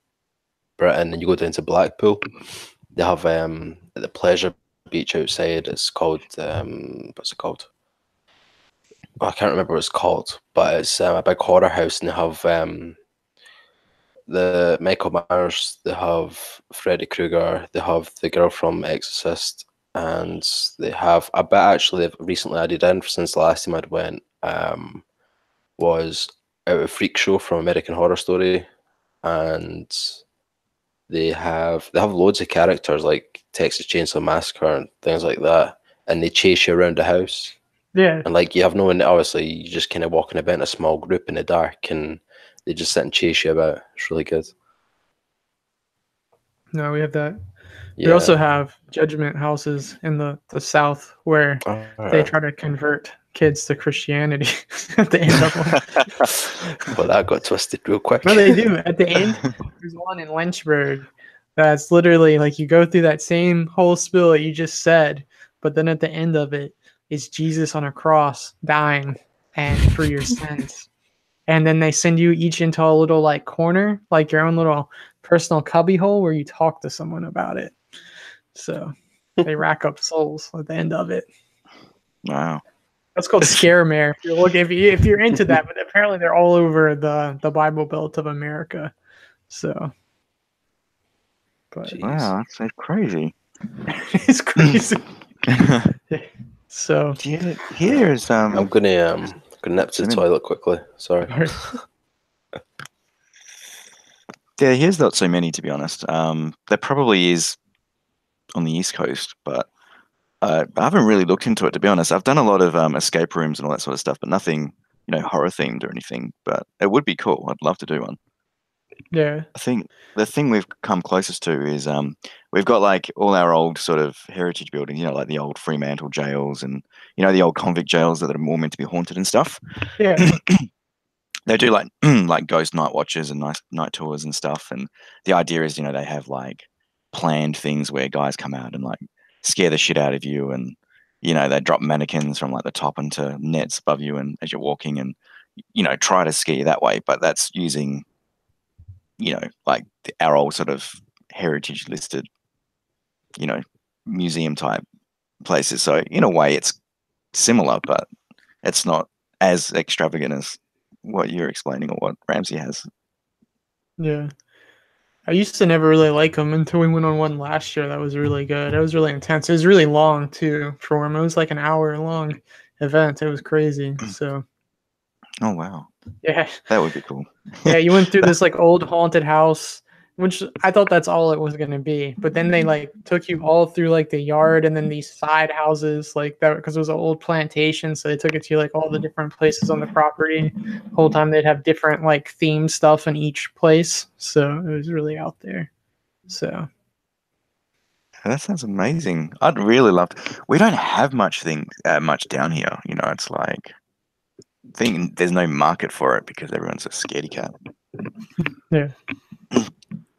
Britain and you go down to Blackpool, they have the Pleasure Beach outside. It's called what's it called? Oh, I can't remember what it's called, but it's a big horror house, and they have the Michael Myers, they have Freddy Krueger, they have the girl from Exorcist, and they have a bit actually they've recently added in since the last time I'd went. Was Out of Freak Show from American Horror Story, and they have loads of characters like Texas Chainsaw Massacre and things like that, and they chase you around the house. Yeah, and like you have no one. Obviously, you just kind of walking about in a small group in the dark, and they just sit and chase you about. It's really good. No, we have that. Yeah. We also have judgment houses in the South where they try to convert kids to Christianity at the end of them. Well, that got twisted real quick. No, they do. At the end, there's one in Lynchburg that's literally like you go through that same whole spiel that you just said, but then at the end of it is Jesus on a cross dying and for your sins. And then they send you each into a little like corner, like your own little personal cubby hole where you talk to someone about it. So they rack up souls at the end of it. Wow. That's called Scaremare. If you're into that, but apparently they're all over the Bible Belt of America. So, but wow, that's crazy. It's crazy. So here's I'm gonna nip to the toilet quickly. Sorry. Yeah, here's not so many to be honest. There probably is on the East Coast, but I haven't really looked into it, to be honest. I've done a lot of escape rooms and all that sort of stuff, but nothing, horror themed or anything. But it would be cool. I'd love to do one. Yeah. I think the thing we've come closest to is we've got like all our old sort of heritage buildings, like the old Fremantle jails and the old convict jails that are more meant to be haunted and stuff. Yeah. They do like ghost night watches and night tours and stuff. And the idea is, they have like planned things where guys come out and like scare the shit out of you, and they drop mannequins from like the top into nets above you and as you're walking, and try to scare you that way. But that's using like our old sort of heritage listed museum type places. So in a way it's similar, but it's not as extravagant as what you're explaining or what Ramsay has. Yeah. I used to never really like them until we went on one last year. That was really good. It was really intense. It was really long too for them. It was like an hour-long event. It was crazy. So. Oh wow. Yeah. That would be cool. Yeah, you went through this like old haunted house, which I thought that's all it was gonna be. But then they like took you all through like the yard and then these side houses like that because it was an old plantation. So they took it to like all the different places on the property. The whole time they'd have different like theme stuff in each place. So it was really out there. So that sounds amazing. I'd really love to. We don't have much down here. It's like think there's no market for it because everyone's a scaredy cat. Yeah.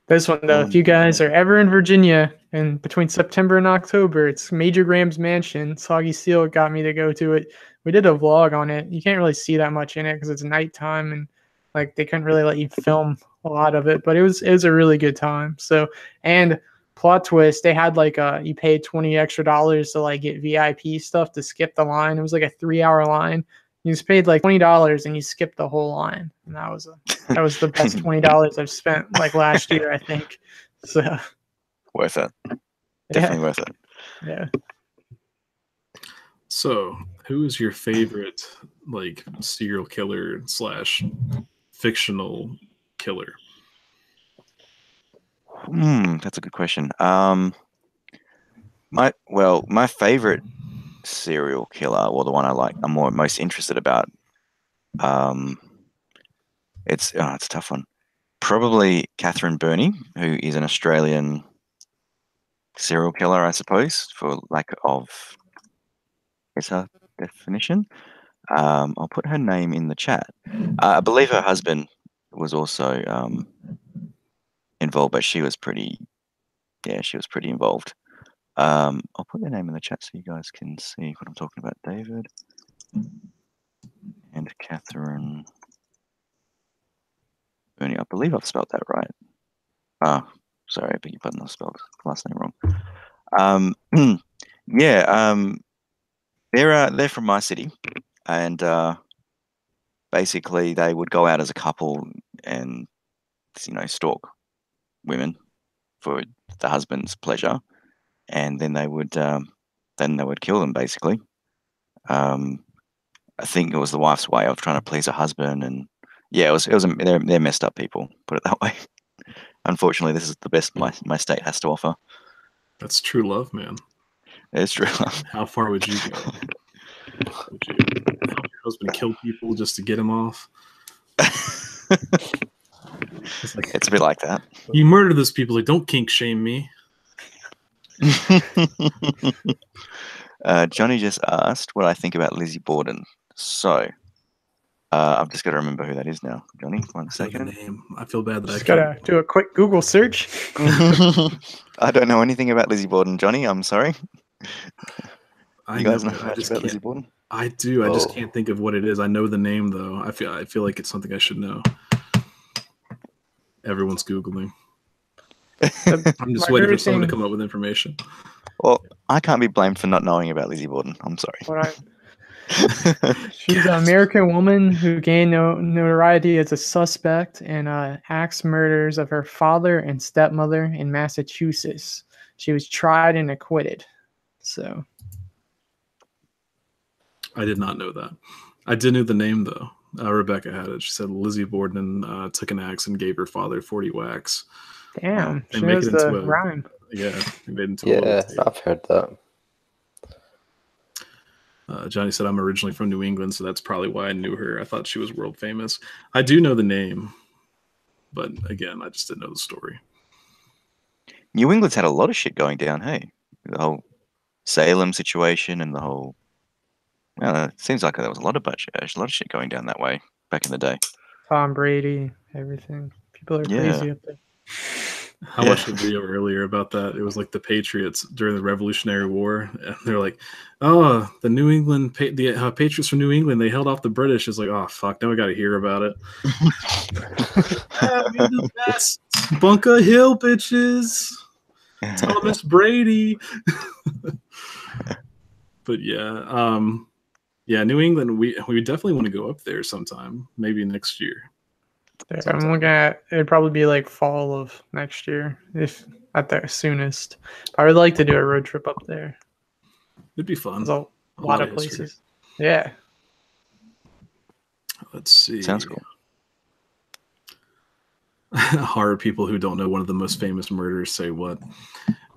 This one though, if you guys are ever in Virginia and between September and October, it's Major Graham's mansion. Soggy Seal got me to go to it. We did a vlog on it. You can't really see that much in it because it's nighttime and like they couldn't really let you film a lot of it, but it was a really good time. So, and plot twist, they had like you paid $20 extra to like get VIP stuff to skip the line. It was like a 3-hour line. You just paid like $20 and you skipped the whole line, and that was the best $20 I've spent like last year, I think. So worth it. Definitely worth it. Yeah. So, who is your favorite like serial killer / fictional killer? That's a good question. My favorite serial killer, or the one I'm most interested about. It's a tough one. Probably Catherine Burney, who is an Australian serial killer, I suppose, for lack of better definition. I'll put her name in the chat. I believe her husband was also involved, but she was pretty involved. I'll put their name in the chat so you guys can see what I'm talking about. David and Catherine Burney. I believe I've spelled that right. Sorry, I beg your pardon, I spelled the last name wrong. They're from my city, and basically they would go out as a couple and stalk women for the husband's pleasure, and then they would kill them basically. I think it was the wife's way of trying to please her husband, and they're messed up people, put it that way. Unfortunately, this is the best my state has to offer. That's true love, man. It's true love. How far would you go? Would you help your husband kill people just to get him off? It's a bit like that. You murder those people. Like, don't kink shame me. Johnny just asked what I think about Lizzie Borden. So, I've just got to remember who that is now. Johnny, 1 second. Name. I feel bad that I gotta do a quick Google search. I don't know anything about Lizzie Borden, Johnny. I'm sorry. You guys know much about Lizzie Borden? I do. I just can't think of what it is. I know the name though. I feel like it's something I should know. Everyone's Googling. I'm just waiting for someone to come up with information. Well, I can't be blamed for not knowing about Lizzie Borden. I'm sorry. She's an American woman who gained notoriety as a suspect in axe murders of her father and stepmother in Massachusetts. She was tried and acquitted. So, I did not know that. I did know the name though. Rebecca had it. She said Lizzie Borden took an axe and gave her father 40 whacks. Damn, she knows the rhyme. Yeah, they made it into I've heard that. Johnny said, I'm originally from New England, so that's probably why I knew her. I thought she was world famous. I do know the name, but again, I just didn't know the story. New England's had a lot of shit going down, hey? The whole Salem situation and the whole... it seems like there was a lot of shit going down that way back in the day. Tom Brady, everything. People are crazy up there. I watched a video earlier about that. It was like the Patriots during the Revolutionary War, and they're like, "Oh, the New England Patriots from New England, they held off the British." It's like, "Oh fuck, now we got to hear about it." We're the best. Bunker Hill, bitches. Thomas Brady. But New England. We definitely want to go up there sometime, maybe next year. I'm looking at it'd probably be like fall of next year, if at the soonest. I would like to do a road trip up there. It'd be fun. There's a lot of places. Yeah. Let's see. Sounds cool. Horror people who don't know one of the most famous murderers say what?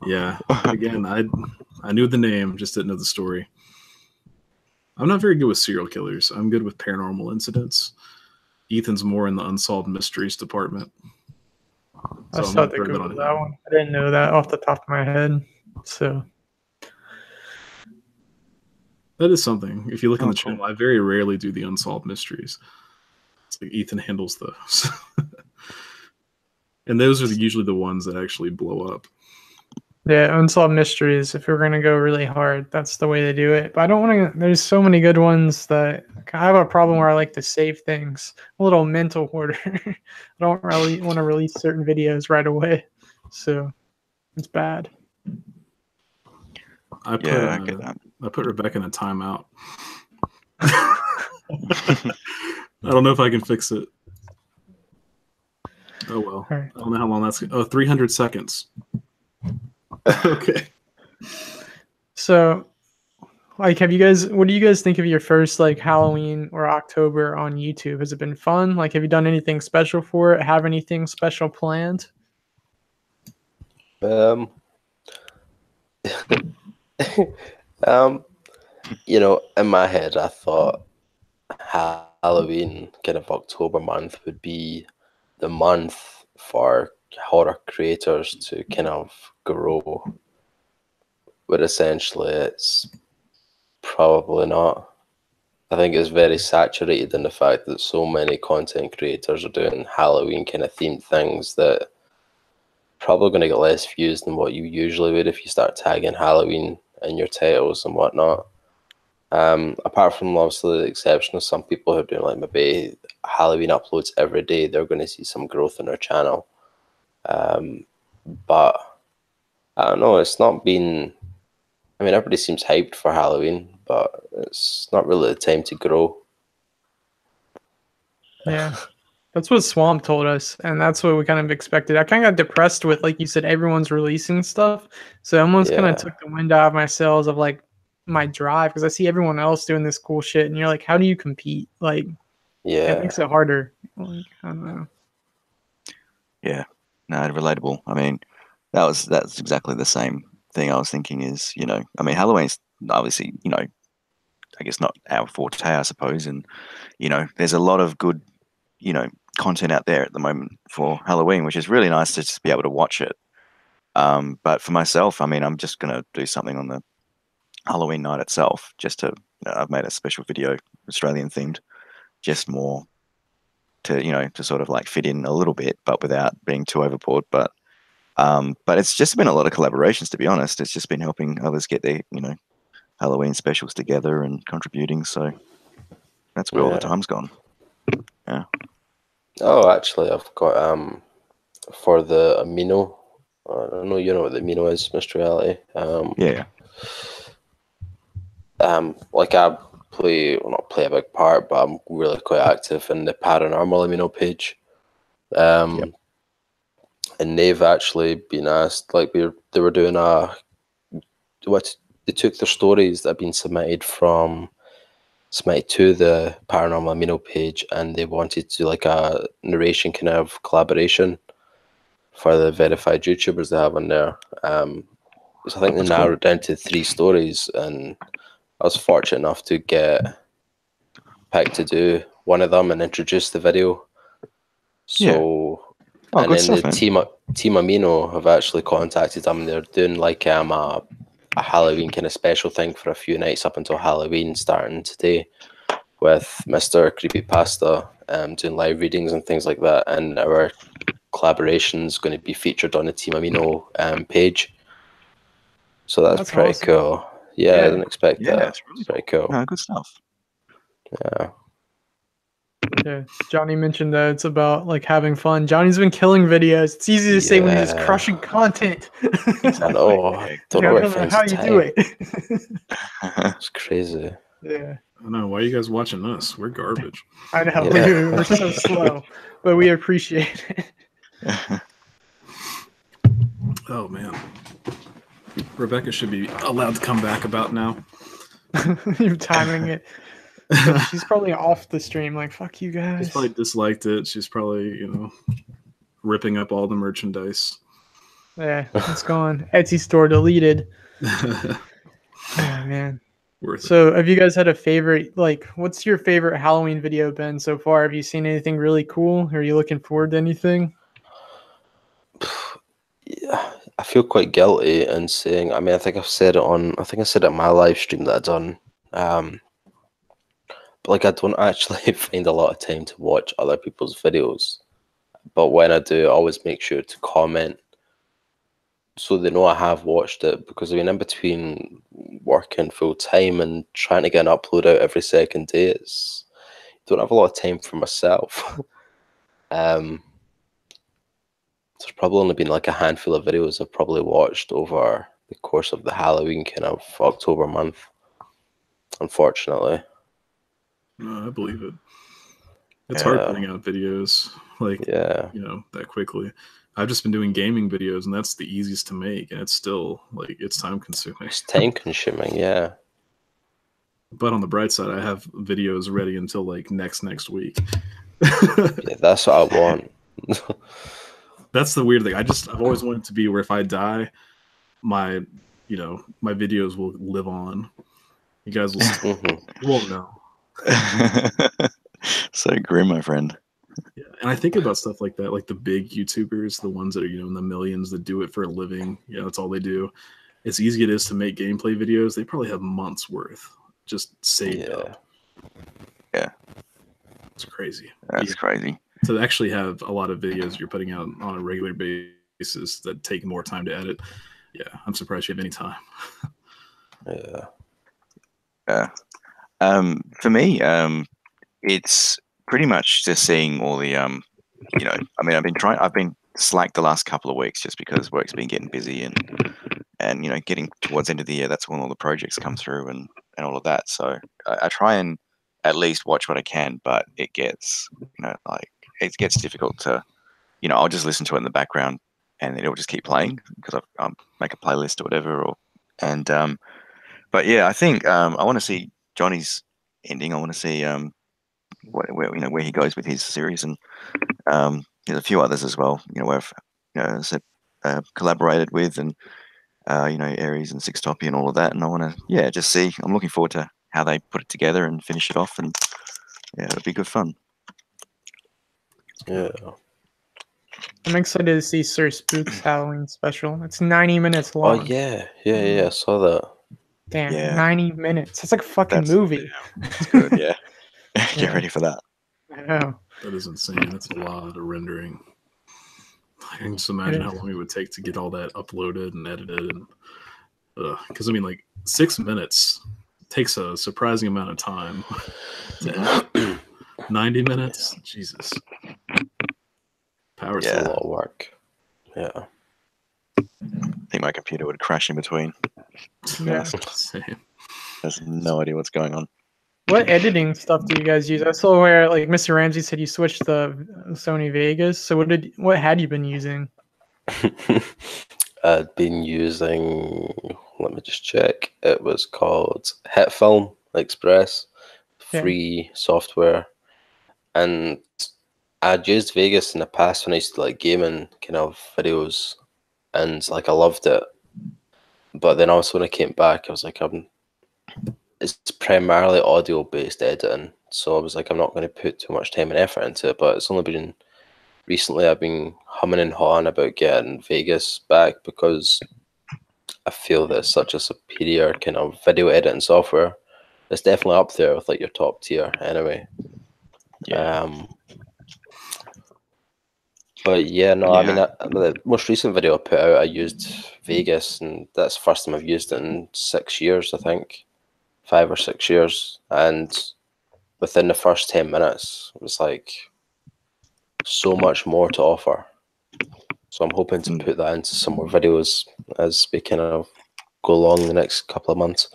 Yeah. Again, I knew the name, just didn't know the story. I'm not very good with serial killers. I'm good with paranormal incidents. Ethan's more in the unsolved mysteries department. I saw the Google that one. I didn't know that off the top of my head. So That is something. If you look on the channel, I very rarely do the unsolved mysteries. It's like Ethan handles those. And those are usually the ones that actually blow up. Yeah, unsolved mysteries. If we're gonna go really hard, that's the way to do it. But I don't want to. There's so many good ones that I have a problem where I like to save things. A little mental hoarder. I don't really want to release certain videos right away, so it's bad. I put Rebecca in a timeout. I don't know if I can fix it. Oh well. Right. I don't know how long that's. 300 seconds. Okay. So, like, what do you guys think of your first like Halloween or October on YouTube? Has it been fun? Like, have you done anything special for it? Have anything special planned? You know, in my head, I thought Halloween, kind of October month, would be the month for horror creators to kind of grow. But essentially, it's probably not. I think it's very saturated in the fact that so many content creators are doing Halloween kind of themed things that probably going to get less views than what you usually would if you start tagging Halloween in your titles and whatnot. Apart from obviously the exception of some people who are doing like maybe Halloween uploads every day, they're going to see some growth in their channel. But I don't know, it's not been, I mean, everybody seems hyped for Halloween, but it's not really the time to grow. Yeah. That's what Swamp told us, and that's what we kind of expected. I kind of got depressed with, like you said, everyone's releasing stuff. So I almost kind of took the wind out of my sails of like my drive, because I see everyone else doing this cool shit, and you're like, how do you compete? Like, it makes it harder. Like, I don't know. Yeah, no, relatable. I mean, that's exactly the same thing I was thinking. Is, you know, I mean, Halloween's obviously, you know, I guess not our forte, I suppose, and you know, there's a lot of good, you know, content out there at the moment for Halloween, which is really nice to just be able to watch it. But for myself, I mean, I'm just gonna do something on the Halloween night itself, just to, you know, I've made a special video, Australian themed, just more to, you know, to sort of like fit in a little bit, but without being too overboard. But it's just been a lot of collaborations, to be honest. It's just been helping others get their, you know, Halloween specials together and contributing. So that's where all the time's gone. Yeah. Oh, actually, I've got for the amino. I don't know, you know what the amino is, Mr. Reality. Yeah. Like I not play a big part, but I'm really quite active in the paranormal amino page. And they've actually been asked, like they were doing they took their stories that have been submitted to the paranormal amino page, and they wanted to do like a narration kind of collaboration for the verified YouTubers they have on there. So I think they narrowed it down to 3 stories, and I was fortunate enough to get picked to do one of them and introduce the video. So, and then the Team Amino have actually contacted them. They're doing like a Halloween kind of special thing for a few nights up until Halloween, starting today, with Mr. Creepypasta, doing live readings and things like that. And our collaboration is going to be featured on the Team Amino page. So that's pretty awesome. Cool. Yeah, I didn't expect that. That's really pretty cool. Yeah, good stuff. Yeah, Johnny mentioned that it's about like having fun. Johnny's been killing videos. It's easy to say when he's crushing content. I know. I don't know how you do it. It's crazy. Yeah. I know. Why are you guys watching us? We're garbage. I know. We're so slow, but we appreciate it. Oh man, Rebecca should be allowed to come back about now. You're timing it. So she's probably off the stream, like, fuck you guys. She's probably disliked it. She's probably, you know, ripping up all the merchandise. Yeah, it's gone. Etsy store deleted. Oh, man. So have you guys had a favorite, like, what's your favorite Halloween video been so far? Have you seen anything really cool? Are you looking forward to anything? Yeah, I feel quite guilty in saying, I mean, I think I said it in my live stream that I done But like, I don't actually find a lot of time to watch other people's videos. But when I do, I always make sure to comment so they know I have watched it, because I mean, in between working full time and trying to get an upload out every second day, don't have a lot of time for myself. There's probably only been like a handful of videos I've probably watched over the course of the Halloween kind of October month, unfortunately. No, I believe it. It's hard putting out videos like that quickly. I've just been doing gaming videos, and that's the easiest to make, and it's still like it's time consuming. It's time consuming, yeah. But on the bright side, I have videos ready until like next week. Yeah, that's what I want. That's the weird thing. I've always wanted to be where if I die, my videos will live on. You guys won't know. So grim, my friend. Yeah, and I think about stuff like that, like the big YouTubers, the ones that are in the millions that do it for a living. That's all they do. As easy it is to make gameplay videos, they probably have months worth just saved up. Yeah, it's crazy. That's crazy. To actually have a lot of videos you're putting out on a regular basis that take more time to edit. Yeah, I'm surprised you have any time. Yeah. For me, it's pretty much just seeing all the I mean, I've been slack the last couple of weeks just because work's been getting busy and getting towards the end of the year, that's when all the projects come through and all of that. So I try and at least watch what I can, but it gets it gets difficult to I'll just listen to it in the background and it'll just keep playing because I make a playlist or whatever but yeah, I think I want to see Johnny's ending. I want to see where he goes with his series, and there's a few others as well. Where I've collaborated with, and Aries and Sixtopy and all of that. And I want to just see. I'm looking forward to how they put it together and finish it off, and it'll be good fun. Yeah. I'm excited to see Sir Spook's Halloween special. It's 90 minutes long. Oh yeah, I saw that. Damn, 90 minutes. That's like a fucking movie. That's good, yeah. Get ready for that. I know. That is insane. That's a lot of rendering. I can just imagine how long it would take to get all that uploaded and edited. And because I mean, like 6 minutes takes a surprising amount of time. 90 minutes? Yeah. Jesus. Power's a lot of work. Yeah. I think my computer would crash in between. Yeah. Same. There's no idea what's going on. What editing stuff do you guys use? I saw where like Mr. Ramsay said you switched the Sony Vegas. So what had you been using? I'd been using, let me just check. It was called HitFilm Express, free software. And I'd used Vegas in the past when I used to like gaming kind of videos, and like I loved it. But then also when I came back, I was like, it's primarily audio based editing, so I was like, I'm not going to put too much time and effort into it. But it's only been recently I've been humming and hawing about getting Vegas back because I feel that it's such a superior kind of video editing software. It's definitely up there with like your top tier anyway. But I mean, the most recent video I put out, I used Vegas, and that's the first time I've used it in 6 years, I think. 5 or 6 years. And within the first 10 minutes, it was like so much more to offer. So I'm hoping to put that into some more videos as we kind of go along the next couple of months.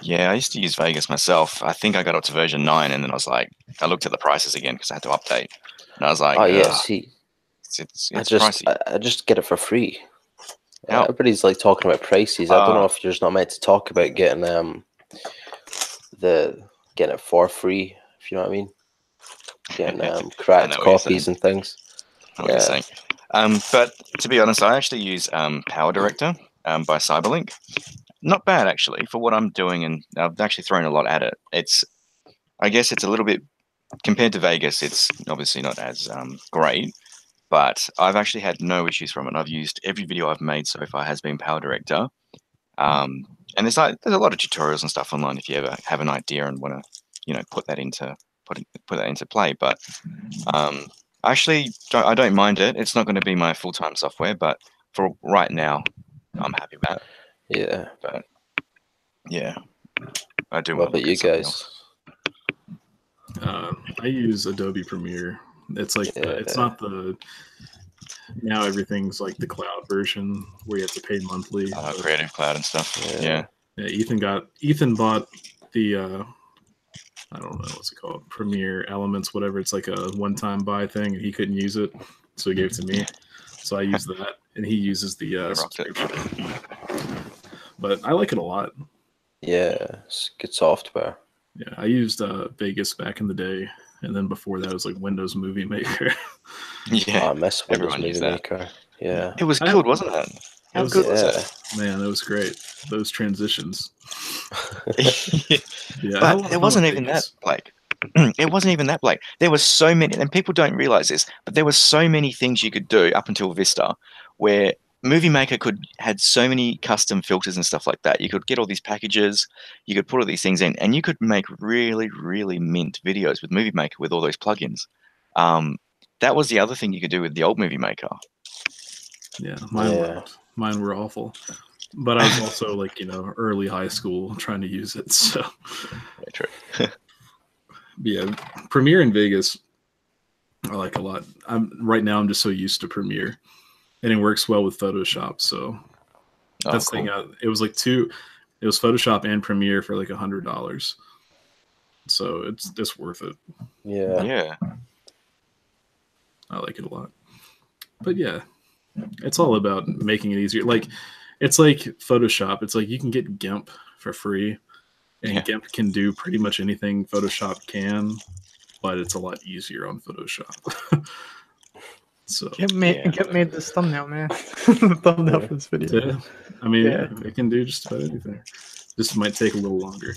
Yeah, I used to use Vegas myself. I think I got up to version 9, and then I was like, I looked at the prices again because I had to update, and I was like, it's pricey. I just get it for free. Everybody's like talking about prices. I don't know if you're just not meant to talk about getting getting it for free, if you know what I mean. Getting cracked copies and things. I know what you're saying. But to be honest, I actually use Power Director by Cyberlink. Not bad, actually, for what I'm doing, and I've actually thrown a lot at it. I guess it's a little bit, compared to Vegas, it's obviously not as great, but I've actually had no issues from it. I've used every video I've made so far has been Power Director. And there's a lot of tutorials and stuff online if you ever have an idea and want to, put that into play. But actually, I don't mind it. It's not going to be my full-time software, but for right now, I'm happy with that. Yeah. But yeah, I do. What about you guys? I use Adobe Premiere. It's like it's not the now everything's like the cloud version where you have to pay monthly. Creative Cloud and stuff. Yeah. Ethan bought the I don't know what's it called, Premiere Elements, whatever. It's like a one-time buy thing, and he couldn't use it, so he gave it to me. So I use that, and he uses the subscription. But I like it a lot. Yeah, it's good software. Yeah, I used Vegas back in the day, and then before that it was like Windows Movie Maker. Yeah, I miss Windows Movie Maker. Yeah, it was good, wasn't it? How good was it? Man, that was great. Those transitions. Yeah, but it wasn't even that like. It wasn't even that like. There were so many, and people don't realize this, but there were so many things you could do up until Vista, where Movie Maker had so many custom filters and stuff like that. You could get all these packages, you could put all these things in, and you could make really, really mint videos with Movie Maker with all those plugins. That was the other thing you could do with the old Movie Maker. Yeah, mine were awful. But I was also like, early high school trying to use it. So true. Yeah, Premiere in Vegas I like a lot. Right now I'm just so used to Premiere. And it works well with Photoshop, so that's the thing. It was Photoshop and Premiere for like $100, so it's worth it. Yeah, I like it a lot. But yeah, it's all about making it easier. Like it's like Photoshop. It's like you can get GIMP for free, and GIMP can do pretty much anything Photoshop can, but it's a lot easier on Photoshop. So Get made this thumbnail, man. The thumbnail for this video. Yeah. I mean, it can do just about anything. Just might take a little longer.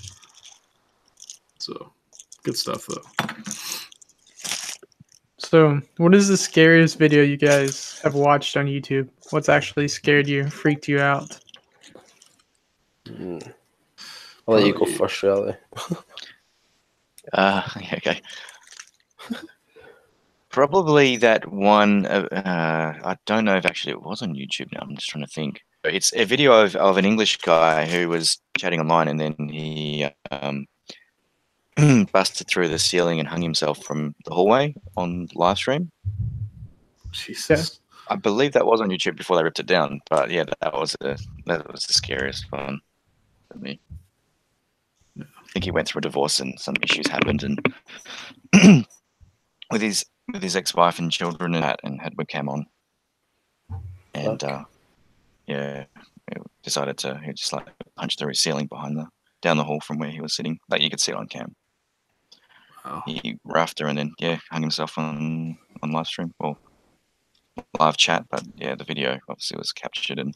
So good stuff though. So what is the scariest video you guys have watched on YouTube? What's actually scared you, freaked you out? I'll let you go first, Riley. Okay. Probably that one. I don't know if actually it was on YouTube now. I'm just trying to think. It's a video of an English guy who was chatting online, and then he busted through the ceiling and hung himself from the hallway on live stream. Jesus. I believe that was on YouTube before they ripped it down. But yeah, that was the scariest one for me. I think he went through a divorce and some issues happened, and with his ex-wife and children and had webcam on, and he decided to just like punch through his ceiling down the hall from where he was sitting. Like you could see it on cam. Wow. He roughed her and then hung himself on live stream or live chat. But the video obviously was captured and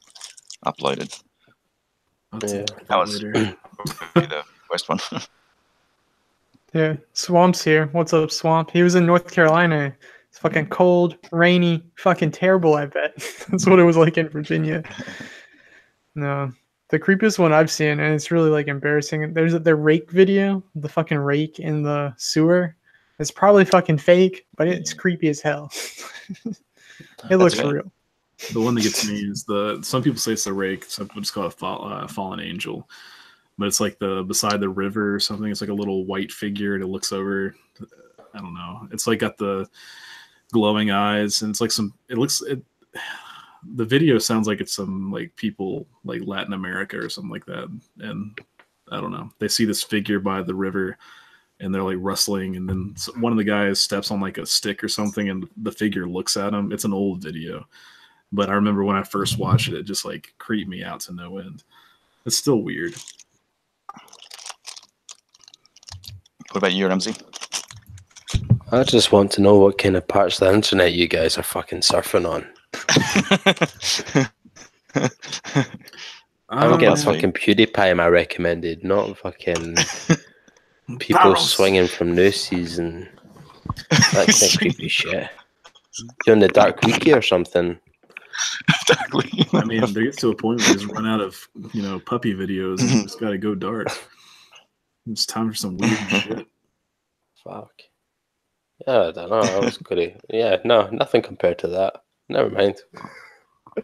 uploaded. That was the worst one. Yeah, Swamp's here. What's up, Swamp? He was in North Carolina. It's fucking cold, rainy, fucking terrible, I bet. That's what it was like in Virginia. No, the creepiest one I've seen, and it's really like embarrassing. There's the rake video, the fucking rake in the sewer. It's probably fucking fake, but it's creepy as hell. It looks real. The one that gets me is some people say it's the rake, some people just call it a fallen angel. But it's like beside the river or something. It's like a little white figure, and it looks over. I don't know. It's like got the glowing eyes, and it's like the video sounds like it's some like people like Latin America or something like that. And I don't know. They see this figure by the river, and they're like rustling, and then one of the guys steps on like a stick or something, and the figure looks at him. It's an old video, but I remember when I first watched it, it just like creeped me out to no end. It's still weird. What about you, Ramsay? I just want to know what kind of parts of the internet you guys are fucking surfing on. I'm getting fucking PewDiePie, I recommended, not fucking people swinging from nooses and that kind of creepy shit. You on the Dark Wiki or something? Exactly. I mean, there gets to a point where you just run out of, puppy videos and you just got to go dark. It's time for some weird shit. Fuck. Yeah, I don't know. That was goody. Yeah, no, nothing compared to that. Never mind. You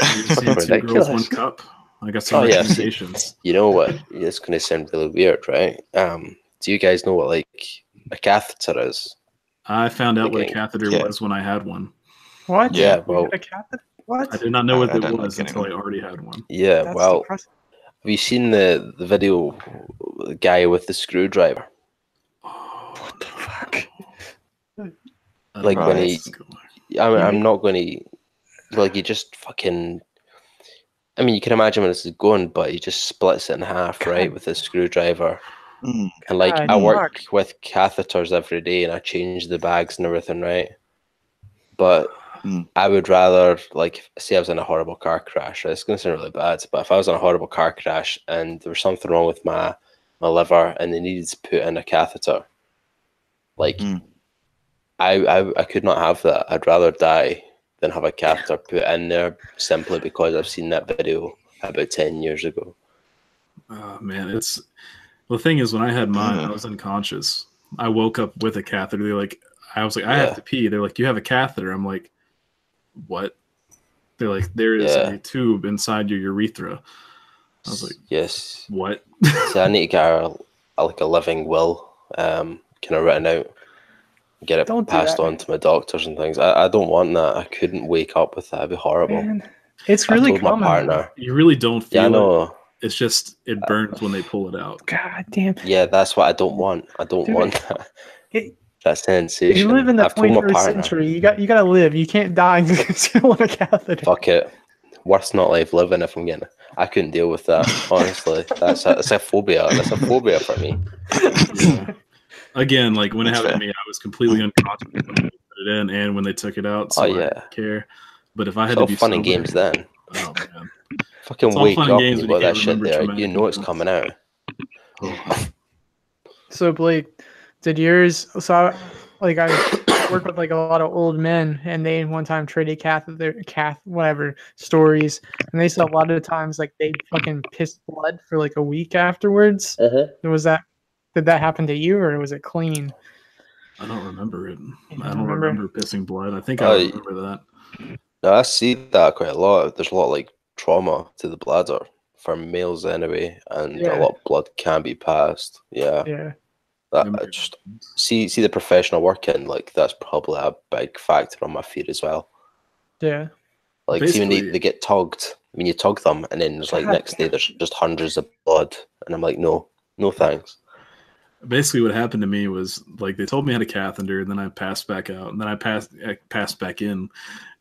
see Two Girls, One Cup. I got some recommendations. You know what? It's going to sound really weird, right? Do you guys know what like a catheter is? I found out what a catheter was when I had one. What? Yeah, well, a catheter? What? I did not know what it was until I already had one. Yeah, That's well, depressing. have you seen the video, the guy with the screwdriver? What the fuck? Like when he, I'm not going to, like he just fucking, I mean, you can imagine where this is going, but he just splits it in half, right, with a screwdriver. And like, I work with catheters every day and I change the bags and everything, right? But I would rather, like, say I was in a horrible car crash, right? It's going to sound really bad, but if I was in a horrible car crash and there was something wrong with my liver and they needed to put in a catheter, like, I could not have that. I'd rather die than have a catheter put in there simply because I've seen that video about 10 years ago. Oh, man, the thing is, when I had mine, I was unconscious. I woke up with a catheter. I was like, I have to pee. They're like, do you have a catheter? I'm like, what? They're like, there is a tube inside your urethra. I was like, yes. What? So I need to get a living will kind of written out. Get it passed on to my doctors and things. I don't want that. I couldn't wake up with that. It'd be horrible. Man, it's really common. My partner. You really don't feel I know. it. It's just, it burns when they pull it out. God damn. Yeah, that's what I don't want. I don't want that. That sensation. You live in the 21st century. You got to live. You can't die because you don't want a catheter. Fuck it. Worst not life living if I'm getting. I couldn't deal with that. Honestly, that's a phobia. That's a phobia for me. Yeah. Again, like when it happened to me, I was completely unconscious when they put it in and when they took it out. So I didn't care. But if I had to be fun and games then. Oh man. Fucking wake up and you got that shit there. You know it's coming out. So Blake, did yours? So I work with like a lot of old men, and they one time traded stories, and they said a lot of the times like they fucking pissed blood for like a week afterwards. Did that happen to you, or was it clean? I don't remember it. I don't remember pissing blood. I think I remember that. No, I see that quite a lot. There's a lot of like trauma to the bladder for males anyway, and a lot of blood can be passed. Yeah. That just see the professional work in, like that's probably a big factor on my feet as well. Yeah. Like see when they get tugged, when you tug them, and then there's like next day there's just hundreds of blood, and I'm like, no thanks. Basically, what happened to me was like they told me I had a catheter, and then I passed back out, and then I passed back in,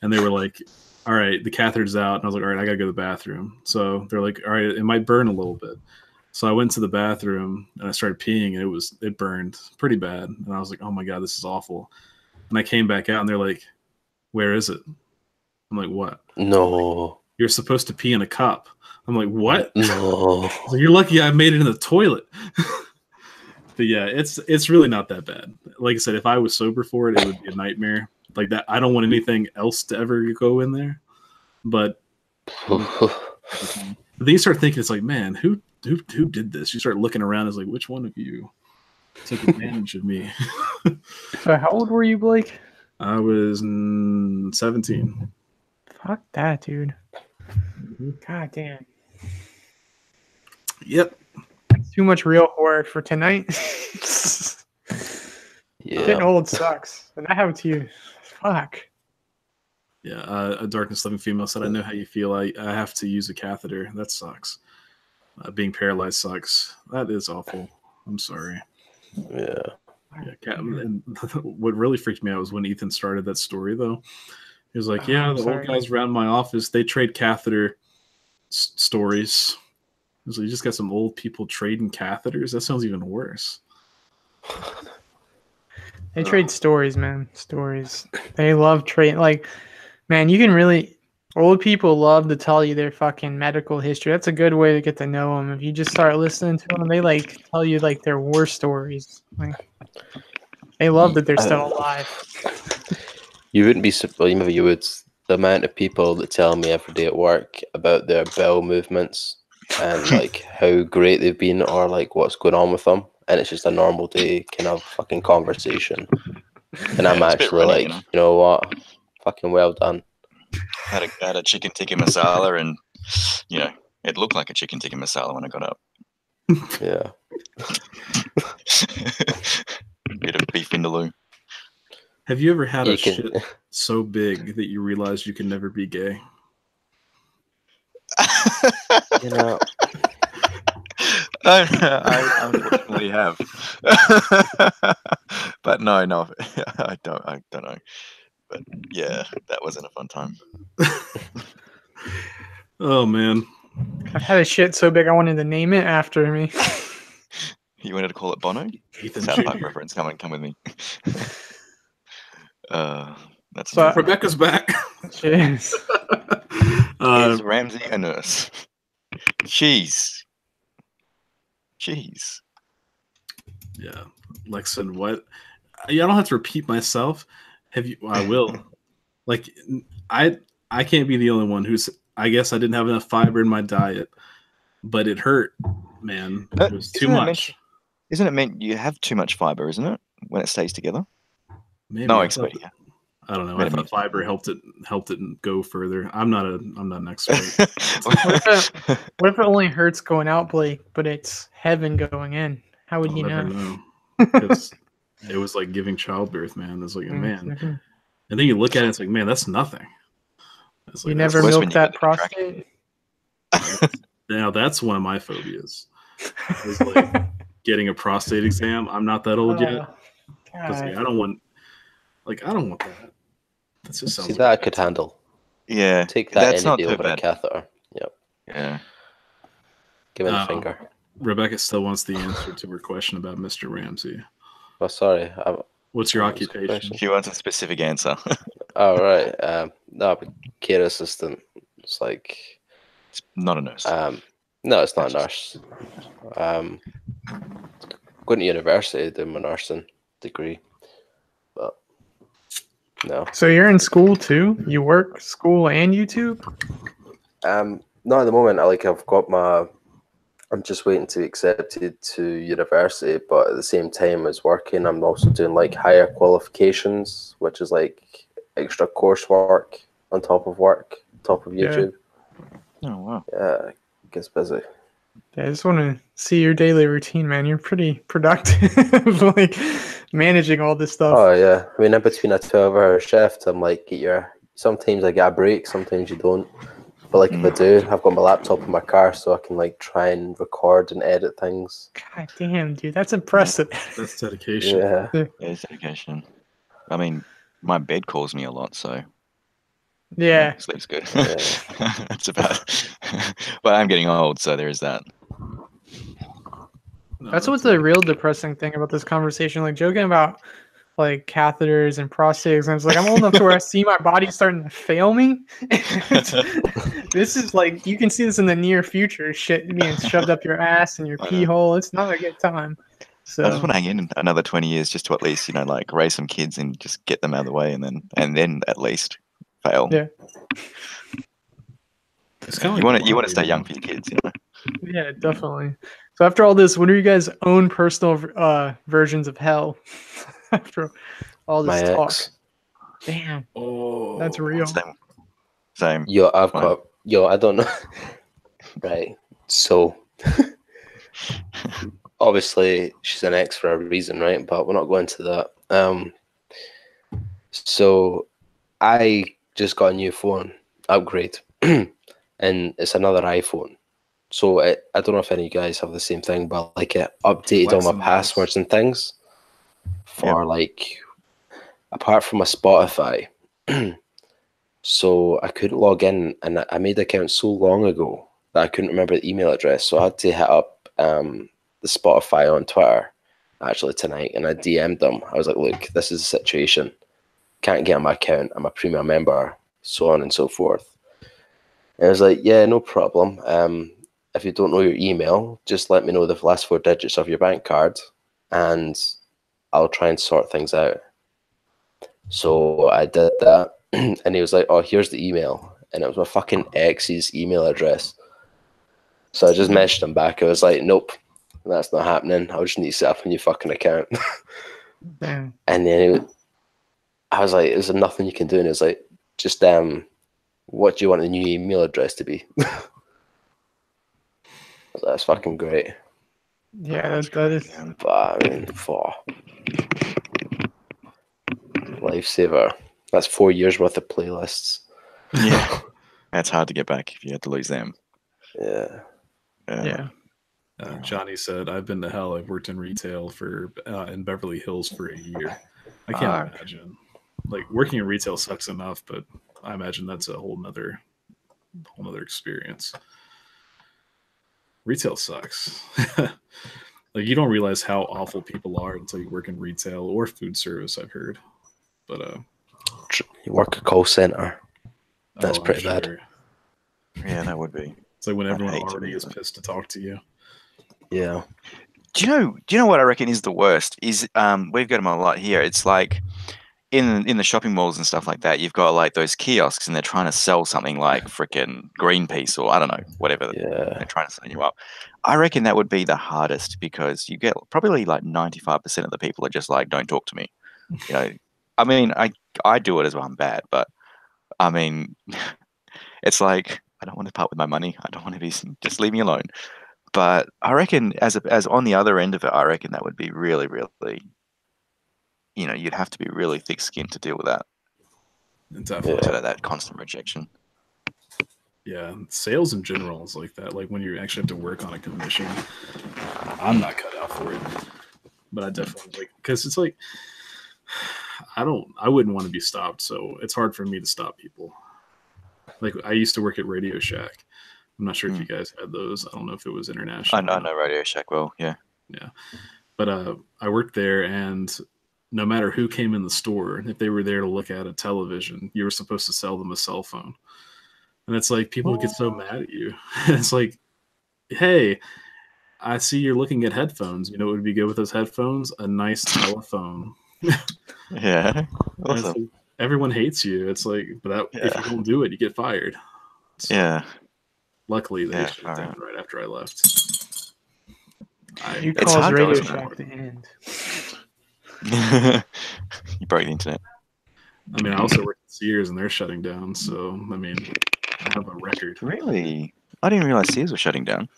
and they were like, "All right, the catheter's out," and I was like, "All right, I gotta go to the bathroom." So they're like, "All right, it might burn a little bit." So I went to the bathroom and I started peeing, and it burned pretty bad, and I was like, "Oh my god, this is awful." And I came back out, and they're like, "Where is it?" I'm like, "What?" No. You're supposed to pee in a cup. I'm like, "What?" No. So you're lucky I made it in the toilet. But yeah, it's really not that bad. Like I said, if I was sober for it, it would be a nightmare. Like that, I don't want anything else to ever go in there. But then you start thinking, it's like, man, who did this? You start looking around, it's like, which one of you took advantage of me? So how old were you, Blake? I was 17. Fuck that, dude. God damn. Yep. Too much real horror for tonight. Getting old sucks. And that happened to you. Fuck. Yeah, a darkness living female said, "I know how you feel. I have to use a catheter. That sucks. Being paralyzed sucks. That is awful. I'm sorry." Yeah. And what really freaked me out was when Ethan started that story, though. He was like, "Yeah, the old guys around my office, they trade catheter stories." So you just got some old people trading catheters? That sounds even worse. They trade stories, man. Stories. They love trade. Like, man, you can really... Old people love to tell you their fucking medical history. That's a good way to get to know them. If you just start listening to them, they like tell you like their war stories. Like, they love that they're still alive. You wouldn't be... Well, maybe you would. the amount of people that tell me every day at work about their bowel movements and like how great they've been or like what's going on with them, and it's just a normal day kind of fucking conversation. And I'm actually runny, like, you know what? Fucking well done. Had a chicken tikka masala, and you know, it looked like a chicken tikka masala when I got up. Yeah. Bit of beef vindaloo. Have you ever had a shit so big that you realized you can never be gay? You know, I unfortunately have, but no, I don't know. But yeah, that wasn't a fun time. Oh man, I've had a shit so big I wanted to name it after me. You wanted to call it Bono? Ethan South Park Jr. reference. Come with me. That's So, Rebecca's back. Jeez. Is Ramsay a nurse? Jeez. Yeah, Lexon, what? Yeah, I don't have to repeat myself. Have you? I will. Like, I can't be the only one who's. I guess I didn't have enough fiber in my diet, but it hurt, man. It was too much. Isn't it meant you have too much fiber? Isn't it when it stays together? Maybe. No, I don't know. I thought fiber helped it go further. I'm not an expert. What if it only hurts going out, Blake, but it's heaven going in? How would I'll you never know? Because it was like giving childbirth, man. It's like, man. And then you look at it, it's like, man, that's nothing. It's like, you never milked that prostate? Now that's one of my phobias. Is like getting a prostate exam. I'm not that old yet. Because I don't want that. That just sounds. See, that I could handle. Yeah, take that any day over a catheter. Yep. Yeah. Give it a finger. Rebecca still wants the answer to her question about Mr. Ramsay. Oh, sorry. What's your occupation? She wants a specific answer. Oh, right. No, care assistant. It's like... It's not a nurse. No, it's not a nurse. Going to university, doing my nursing degree. But, no. So you're in school too? You work, school, and YouTube? No, at the moment, I'm just waiting to be accepted to university, but at the same time as working, I'm also doing like higher qualifications, which is like extra coursework on top of work, top of YouTube. Yeah. Oh, wow. Yeah, it gets busy. Yeah, I just want to see your daily routine, man. You're pretty productive, like managing all this stuff. Oh, yeah. I mean, in between a 12-hour shift, I'm like, sometimes I get a break, sometimes you don't. But like if I do, I've got my laptop in my car so I can like try and record and edit things. God damn, dude, that's impressive. That's dedication. Yeah. It's dedication. I mean, my bed calls me a lot, so yeah, sleep's good. Yeah. That's about. But I'm getting old, so there is that. That's what's the real depressing thing about this conversation. Like joking about like catheters and prostates, and it's like I'm old enough to where I see my body starting to fail me. This is like you can see this in the near future. Shit being shoved up your ass and your pee hole. It's not a good time. So I just want to hang in another 20 years just to at least like raise some kids and just get them out of the way, and then at least fail. Yeah. It's kind of you want to stay young for your kids, you know. Yeah, definitely. So after all this, what are you guys' own personal versions of hell? After all this My talk. ex. Damn. Oh, That's real. Same. Yo, I don't know. Right. So obviously she's an ex for a reason, right? But we're not going to that. So I just got a new phone upgrade and it's another iPhone. So I don't know if any of you guys have the same thing, but like it updated all my passwords and things for like apart from my Spotify. So I couldn't log in, and I made the account so long ago that I couldn't remember the email address. So I had to hit up the Spotify on Twitter actually tonight, and I DM'd them. I was like, look, this is the situation. Can't get on my account. I'm a premium member, so on and so forth. And I was like, yeah, no problem. If you don't know your email, just let me know the last 4 digits of your bank card, and I'll try and sort things out. So I did that. and he was like, "Oh, here's the email," and it was my fucking ex's email address. So I just messaged him back. I was like, "Nope, that's not happening. I just need to set up a new fucking account." Damn. And then I was like, "Is there nothing you can do?" And he was like, "Just what do you want the new email address to be?" I was like, "That's fucking great." Yeah, that is. But I mean, lifesaver. That's 4 years worth of playlists. Yeah, that's hard to get back if you had to lose them. Yeah. Yeah. Johnny said, "I've been to hell. I've worked in retail in Beverly Hills for a year. I can't imagine. Like working in retail sucks enough, but I imagine that's a whole nother experience. Retail sucks. Like you don't realize how awful people are until you work in retail or food service. I've heard, but you work a call center. That's pretty sure. bad. Yeah, that would be. It's like when everyone already is pissed to talk to you. Yeah. Do you know what I reckon is the worst? Is we've got them a lot here. It's like in the shopping malls and stuff like that, you've got like those kiosks and they're trying to sell something like freaking Greenpeace or I don't know, whatever they're trying to sign you up. I reckon that would be the hardest because you get probably like 95% of the people are just like, don't talk to me. You know, I mean, I do it as well. I'm bad, but I mean, it's like I don't want to part with my money. I don't want to be just leave me alone. But I reckon as on the other end of it, I reckon that would be really, really, you'd have to be really thick-skinned to deal with that. Definitely. That constant rejection. Yeah, sales in general is like that. Like when you actually have to work on a commission, I'm not cut out for it. But I definitely because it's like I wouldn't want to be stopped, so it's hard for me to stop people. Like I used to work at Radio Shack. I'm not sure if you guys had those. I don't know if it was international. I know Radio Shack well, yeah. Yeah. But I worked there, and no matter who came in the store, if they were there to look at a television, you were supposed to sell them a cell phone. And it's like people get so mad at you. It's like, hey, I see you're looking at headphones. You know what would be good with those headphones? A nice telephone. Yeah. Awesome. Like, everyone hates you. It's like, but if you don't do it, you get fired. So, yeah. Luckily, they shut it down right after I left. You caused Radio Shack to end. You broke the internet. I mean, I also work at Sears, and they're shutting down. So, I mean, I have a record. Really? I didn't realize Sears was shutting down.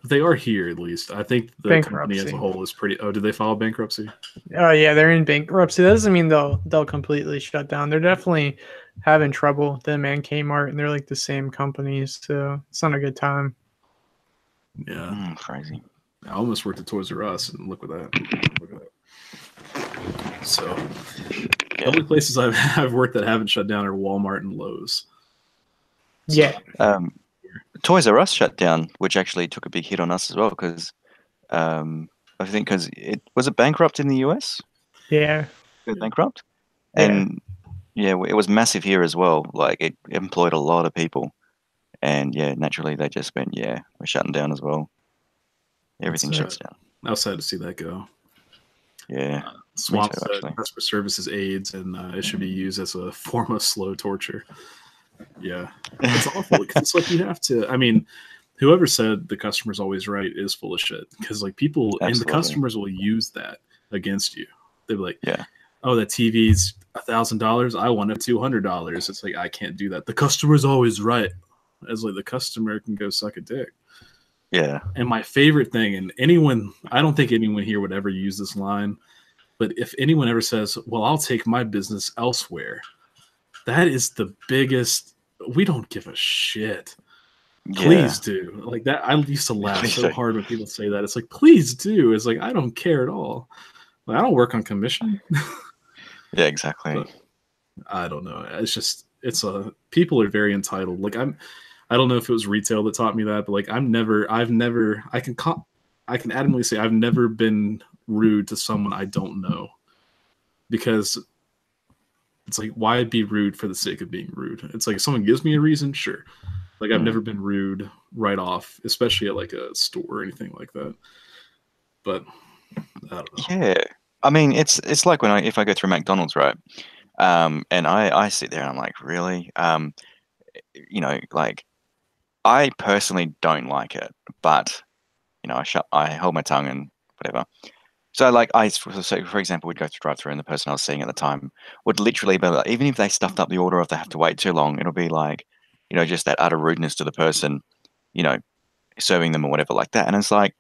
They are here at least. I think the company as a whole is pretty. Oh, did they file bankruptcy? Oh yeah, they're in bankruptcy. That doesn't mean they'll completely shut down. They're definitely having trouble. Them and Kmart, and they're like the same companies, so it's not a good time. Yeah, crazy. I almost worked at Toys R Us, and look at that. So, the only places I've worked that haven't shut down are Walmart and Lowe's. So, yeah. Toys R Us shut down, which actually took a big hit on us as well because I think because it was bankrupt in the US. Yeah. It was bankrupt, and it was massive here as well. Like it employed a lot of people, and naturally they just went, we're shutting down as well. Everything shuts down. I was sad to see that go. Yeah. Swamp said customer service is AIDS, and it should be used as a form of slow torture. Yeah, it's awful because it's like you have to. I mean, whoever said the customer's always right is full of shit because like people and the customers will use that against you. They'll be like, "Oh, that TV's $1,000. I want it $200." It's like I can't do that. The customer's always right. As like the customer can go suck a dick. Yeah. And my favorite thing, and I don't think anyone here would ever use this line, but if anyone ever says, "Well, I'll take my business elsewhere," that is the biggest. We don't give a shit. Please do. Like that. I used to laugh so hard when people say that. It's like, please do. It's like, I don't care at all. Like, I don't work on commission. Yeah, exactly. But I don't know. It's just, people are very entitled. Like I don't know if it was retail that taught me that, but like I can adamantly say I've never been rude to someone I don't know because it's like, why be rude for the sake of being rude? It's like if someone gives me a reason, sure. Like I've never been rude right off, especially at like a store or anything like that. But I don't know. Yeah, I mean it's like if I go through McDonald's, right? And I sit there and I'm like, really? You know, like I personally don't like it, but you know, I hold my tongue and whatever. So like so for example, we'd go through drive-through and the person I was seeing at the time would literally be like, even if they stuffed up the order, or if they have to wait too long, it'll be like, you know, just that utter rudeness to the person, you know, serving them or whatever like that. And it's like,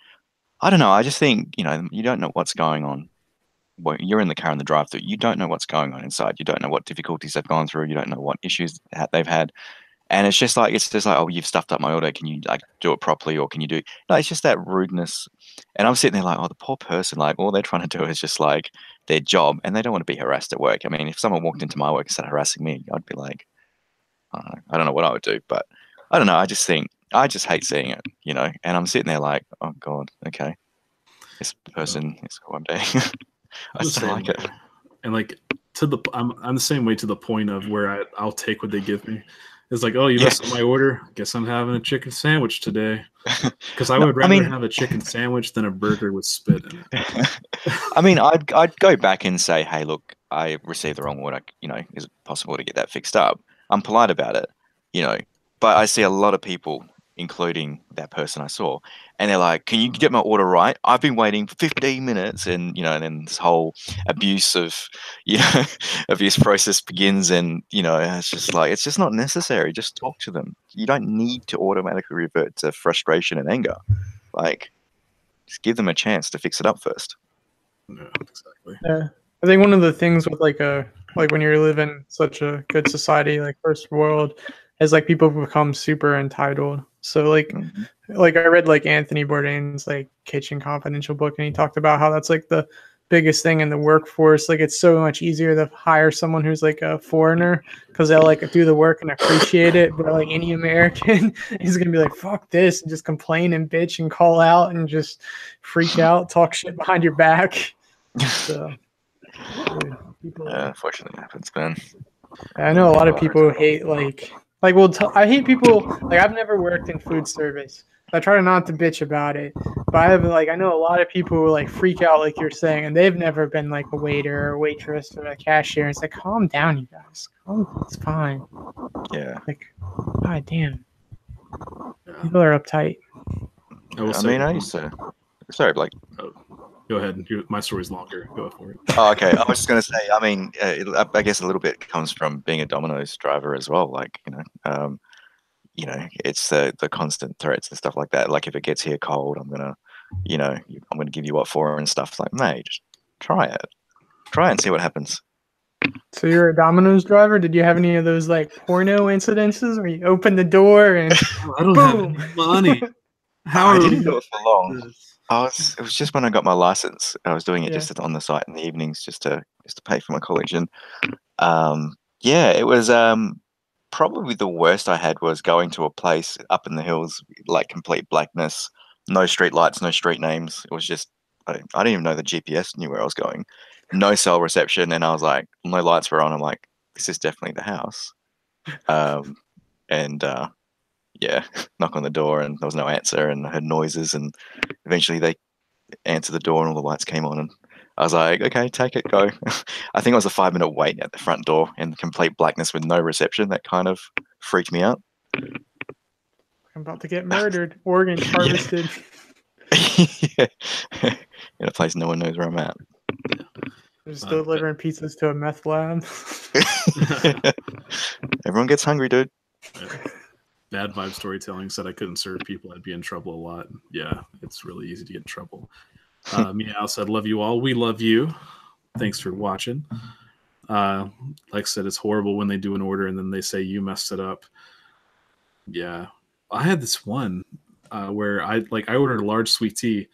I don't know. I just think, you know, you don't know what's going on. Well, you're in the car in the drive-through. You don't know what's going on inside. You don't know what difficulties they've gone through. You don't know what issues they've had. And it's just like, oh, you've stuffed up my order. Can you like do it properly, or can you do? No, it's just that rudeness. And I'm sitting there like, oh, the poor person. Like, all they're trying to do is just like their job, and they don't want to be harassed at work. I mean, if someone walked into my work and started harassing me, I'd be like, I don't know what I would do, but I don't know. I just hate seeing it, you know. And I'm sitting there like, oh God, okay, this person is who I'm dating. I still like it. And like I'm the same way, to the point of where I'll take what they give me. It's like, oh, you messed up my order. Guess I'm having a chicken sandwich today. Because I would rather have a chicken sandwich than a burger with spit in it. I mean, I'd go back and say, hey, look, I received the wrong order. You know, is it possible to get that fixed up? I'm polite about it, you know. But I see a lot of people, including that person I saw, and they're like, can you get my order right? I've been waiting for 15 minutes, and you know, and then this whole abuse process begins, and you know, it's just like, it's just not necessary. Just talk to them. You don't need to automatically revert to frustration and anger. Like, just give them a chance to fix it up first. Yeah, exactly. Yeah, I think one of the things with like when you live in such a good society like first world is like people become super entitled. So like like I read like Anthony Bourdain's like Kitchen Confidential book, and he talked about how that's like the biggest thing in the workforce. Like it's so much easier to hire someone who's like a foreigner because they'll like do the work and appreciate it, but like any American is gonna be like, fuck this, and just complain and bitch and call out and just freak out, talk shit behind your back. So dude, unfortunately happens, man. I know a lot of people who hate I hate people like, I've never worked in food service. I try not to bitch about it, but I know a lot of people who like freak out like you're saying, and they've never been like a waiter or a waitress or a cashier. It's like, calm down, you guys. It's fine. Yeah. Like, god damn. People are uptight. I used to. Sorry, Blake. Go ahead. My story's longer. Go for it. Oh, okay. I was just going to say, I mean, I guess a little bit comes from being a Domino's driver as well. Like, you know, it's the constant threats and stuff like that. Like, if it gets here cold, I'm gonna give you what for and stuff. Like, mate, just try it and see what happens. So you're a Domino's driver? Did you have any of those like porno incidences where you open the door and I don't boom. have any money? I didn't do it for long. It was just when I got my license. I was doing it just on the site in the evenings, just to pay for my college. And it was probably the worst I had was going to a place up in the hills, like complete blackness, no street lights, no street names. It was just I didn't even know the GPS knew where I was going. No cell reception, and I was like, no lights were on. I'm like, this is definitely the house. Knock on the door, and there was no answer, and I heard noises, and eventually they answered the door, and all the lights came on, and I was like, okay, take it, go. I think it was a 5-minute wait at the front door in complete blackness with no reception. That kind of freaked me out. I'm about to get murdered. Organs harvested. Yeah. In a place no one knows where I'm at. Just delivering pizzas to a meth lab. Everyone gets hungry, dude. Bad vibe storytelling said I couldn't serve people. I'd be in trouble a lot. Yeah, it's really easy to get in trouble. Meow said, love you all. We love you. Thanks for watching. Like I said, it's horrible when they do an order and then they say you messed it up. Yeah. I had this one where I ordered a large sweet tea.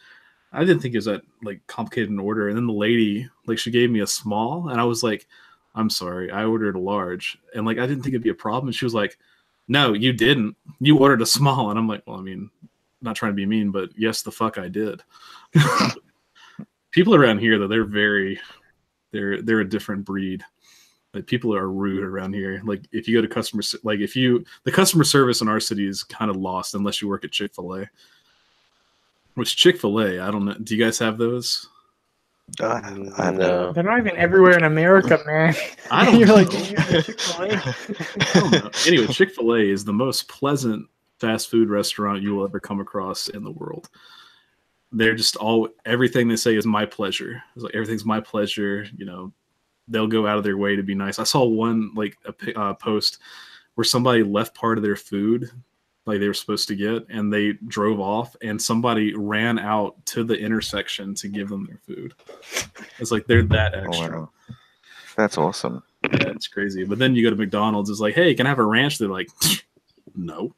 I didn't think it was that like complicated an order. And then the lady, like, she gave me a small, and I was like, I'm sorry, I ordered a large. And like, I didn't think it'd be a problem. And she was like, no, you didn't. You ordered a small. And I'm like, well, I mean, not trying to be mean, but yes, the fuck I did. People around here, though, they're a different breed. Like, people are rude around here. Like, if you go to the customer service in our city is kind of lost unless you work at Chick-fil-A. Which Chick-fil-A, I don't know. Do you guys have those? No. They're not even everywhere in America, man. I don't You're know. like, you use Chick-fil-A? I don't know. Anyway, Chick-fil-A is the most pleasant fast food restaurant you will ever come across in the world. They're just everything they say is my pleasure. It's like everything's my pleasure. You know, they'll go out of their way to be nice. I saw one like a post where somebody left part of their food like they were supposed to get, and they drove off, and somebody ran out to the intersection to give them their food. It's like they're that extra. Wow. That's awesome. Yeah, it's crazy. But then you go to McDonald's, it's like, hey, can I have a ranch? They're like, no.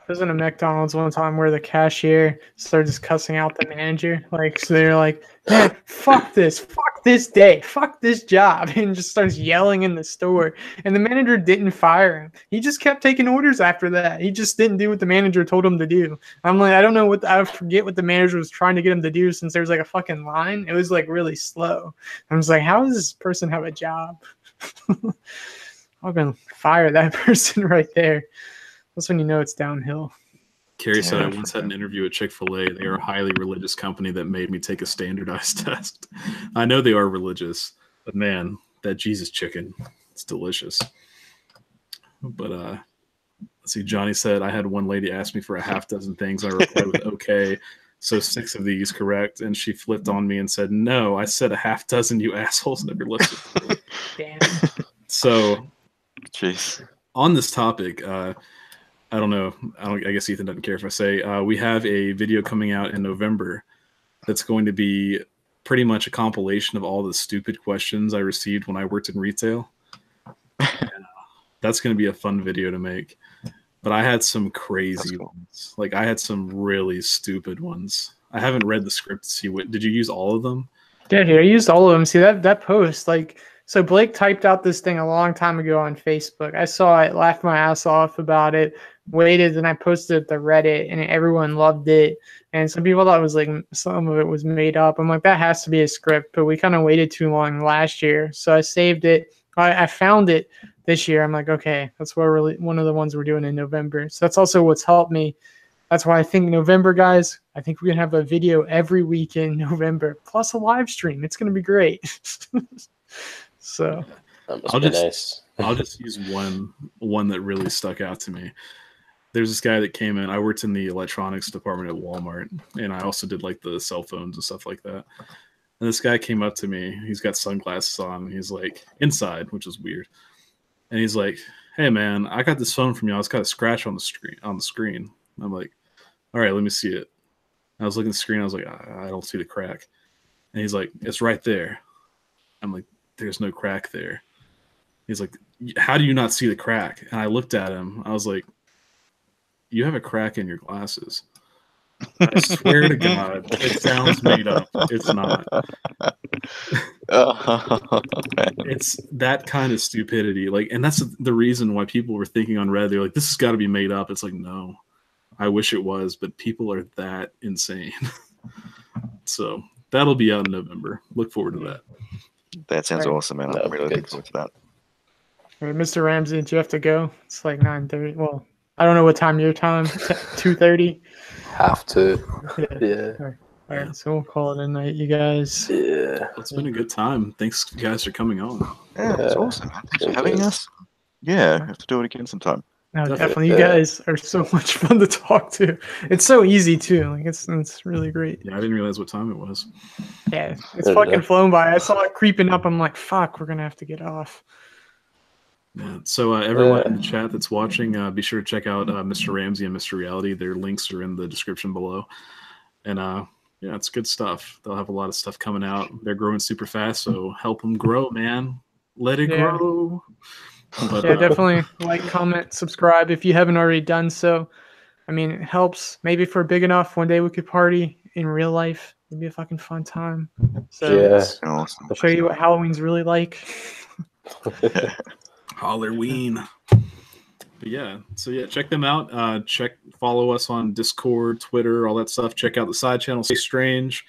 I was in a McDonald's one time where the cashier started just cussing out the manager. Like, so they're like, man, fuck this day, fuck this job, and just starts yelling in the store. And the manager didn't fire him. He just kept taking orders after that. He just didn't do what the manager told him to do. I'm like, I don't know I forget what the manager was trying to get him to do since there was like a fucking line. It was like really slow. I was like, how does this person have a job? I'm gonna fire that person right there. That's when you know it's downhill. Carrie said I once had an interview at Chick-fil-A. They are a highly religious company that made me take a standardized test. I know they are religious, but man, that Jesus chicken, it's delicious. But let's see, Johnny said, I had one lady ask me for a half dozen things. I replied with okay, so 6 of these correct. And she flipped on me and said, no, I said a half dozen, you assholes never listened. Damn. So, jeez. On this topic, I don't know. I guess Ethan doesn't care if I say we have a video coming out in November that's going to be pretty much a compilation of all the stupid questions I received when I worked in retail. That's going to be a fun video to make. But I had some crazy ones. Like I had some really stupid ones. I haven't read the script to see what. Did you use all of them? Yeah, I used all of them. See that post, like. So Blake typed out this thing a long time ago on Facebook. I saw it, laughed my ass off about it, waited, and I posted it to Reddit, and everyone loved it. And some people thought it was like some of it was made up. I'm like, that has to be a script, but we kind of waited too long last year. So I saved it. I found it this year. I'm like, okay, that's one of the ones we're doing in November. So that's also what's helped me. That's why I think November, guys, I think we're going to have a video every week in November, plus a live stream. It's going to be great. So I'll just use one that really stuck out to me. There's this guy that came in. I worked in the electronics department at Walmart, and I also did like the cell phones and stuff like that. And this guy came up to me. He's got sunglasses on. He's like inside, which is weird. And he's like, "Hey man, I got this phone from you. It's got a scratch on the screen." I'm like, "All right, let me see it." I was looking at the screen. I was like, "I don't see the crack." And he's like, "It's right there." I'm like, "There's no crack there." He's like, "How do you not see the crack?" And I looked at him. I was like, "You have a crack in your glasses." I swear to God, it sounds made up. It's not. It's that kind of stupidity. Like, and that's the reason why people were thinking on Reddit, they're like, this has got to be made up. It's like, no, I wish it was, but people are that insane. So that'll be out in November. Look forward to that. That sounds awesome, man. I'm really looking forward to that. All right, Mr. Ramsay, do you have to go? It's like 9:30. Well, I don't know what time your time. 2:30. Have to. Yeah. All right, so we'll call it a night, you guys. Yeah. It's been a good time. Thanks, guys, for coming on. Yeah, it's awesome, man. Thanks for having us. Yeah, I have to do it again sometime. No, definitely. You guys are so much fun to talk to. It's so easy too. Like it's really great. Yeah, I didn't realize what time it was. Yeah, it's fucking flown by. I saw it creeping up. I'm like, fuck, we're gonna have to get off. Yeah. So everyone in the chat that's watching, be sure to check out Mr. Ramsay and Mr. Reality. Their links are in the description below. And yeah, it's good stuff. They'll have a lot of stuff coming out. They're growing super fast, so help them grow, man. Let it grow. But, yeah, definitely like, comment, subscribe if you haven't already done so. I mean, it helps. Maybe if we're big enough, one day we could party in real life. It'd be a fucking fun time. So awesome. I'll show you what Halloween's really like. Halloween. But yeah, so yeah, check them out. Follow us on Discord, Twitter, all that stuff. Check out the side channel, Stay Strange.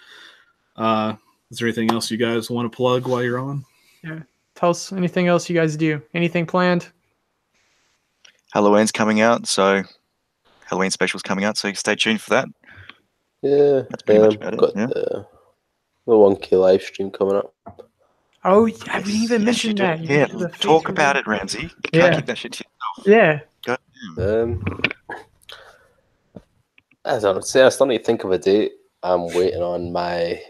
Is there anything else you guys want to plug while you're on? Yeah. Tell us anything else you guys do. Anything planned? Halloween's coming out, so Halloween special's coming out, so stay tuned for that. Yeah, That's pretty much about it. got Yeah. the 1K live stream coming up. Oh, yeah, I didn't even mention you do. that. You Yeah, mentioned the talk face about reveal. it, Ramsay. You Yeah. can't keep that shit to Yeah. yourself. I don't know. I still need to think of a date. I'm waiting on my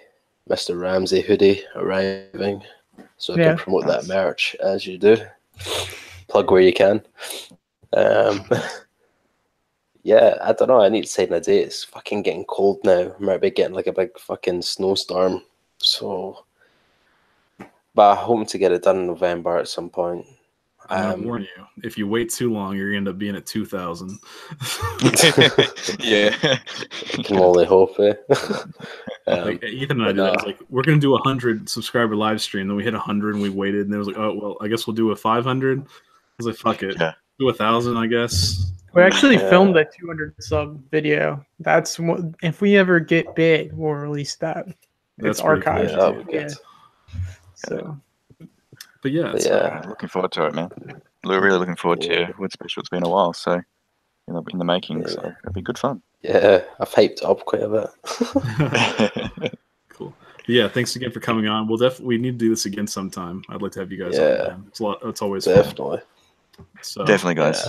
Mr. Ramsay hoodie arriving, so I can promote that merch as you do. Plug where you can. Yeah, I don't know. I need to set a date. It's fucking getting cold now. I might be getting like a big fucking snowstorm. So, but I hope to get it done in November at some point. I'm gonna warn you: if you wait too long, you're gonna end up being at 2,000. Yeah, I can only hope. Like Ethan and I did that. It's like we're gonna do 100 subscriber live stream. Then we hit 100 and we waited, and it was like, oh well, I guess we'll do a 500. I was like, fuck it, do 1,000, I guess. We actually filmed a 200 sub video. That's what, if we ever get big, we'll release that. That's it's archived. Cool. Yeah. So, but yeah, looking forward to it, man. Really looking forward to Wood Special. It's been a while, so in the making. So it'll be good fun. Yeah, I've hyped up quite a bit. Cool. Yeah, thanks again for coming on. We need to do this again sometime. I'd like to have you guys on. It's always definitely. Fun. So definitely, guys.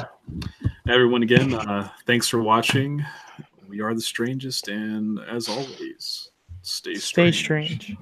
Everyone, again, thanks for watching. We are the Strangest, and as always, stay strange.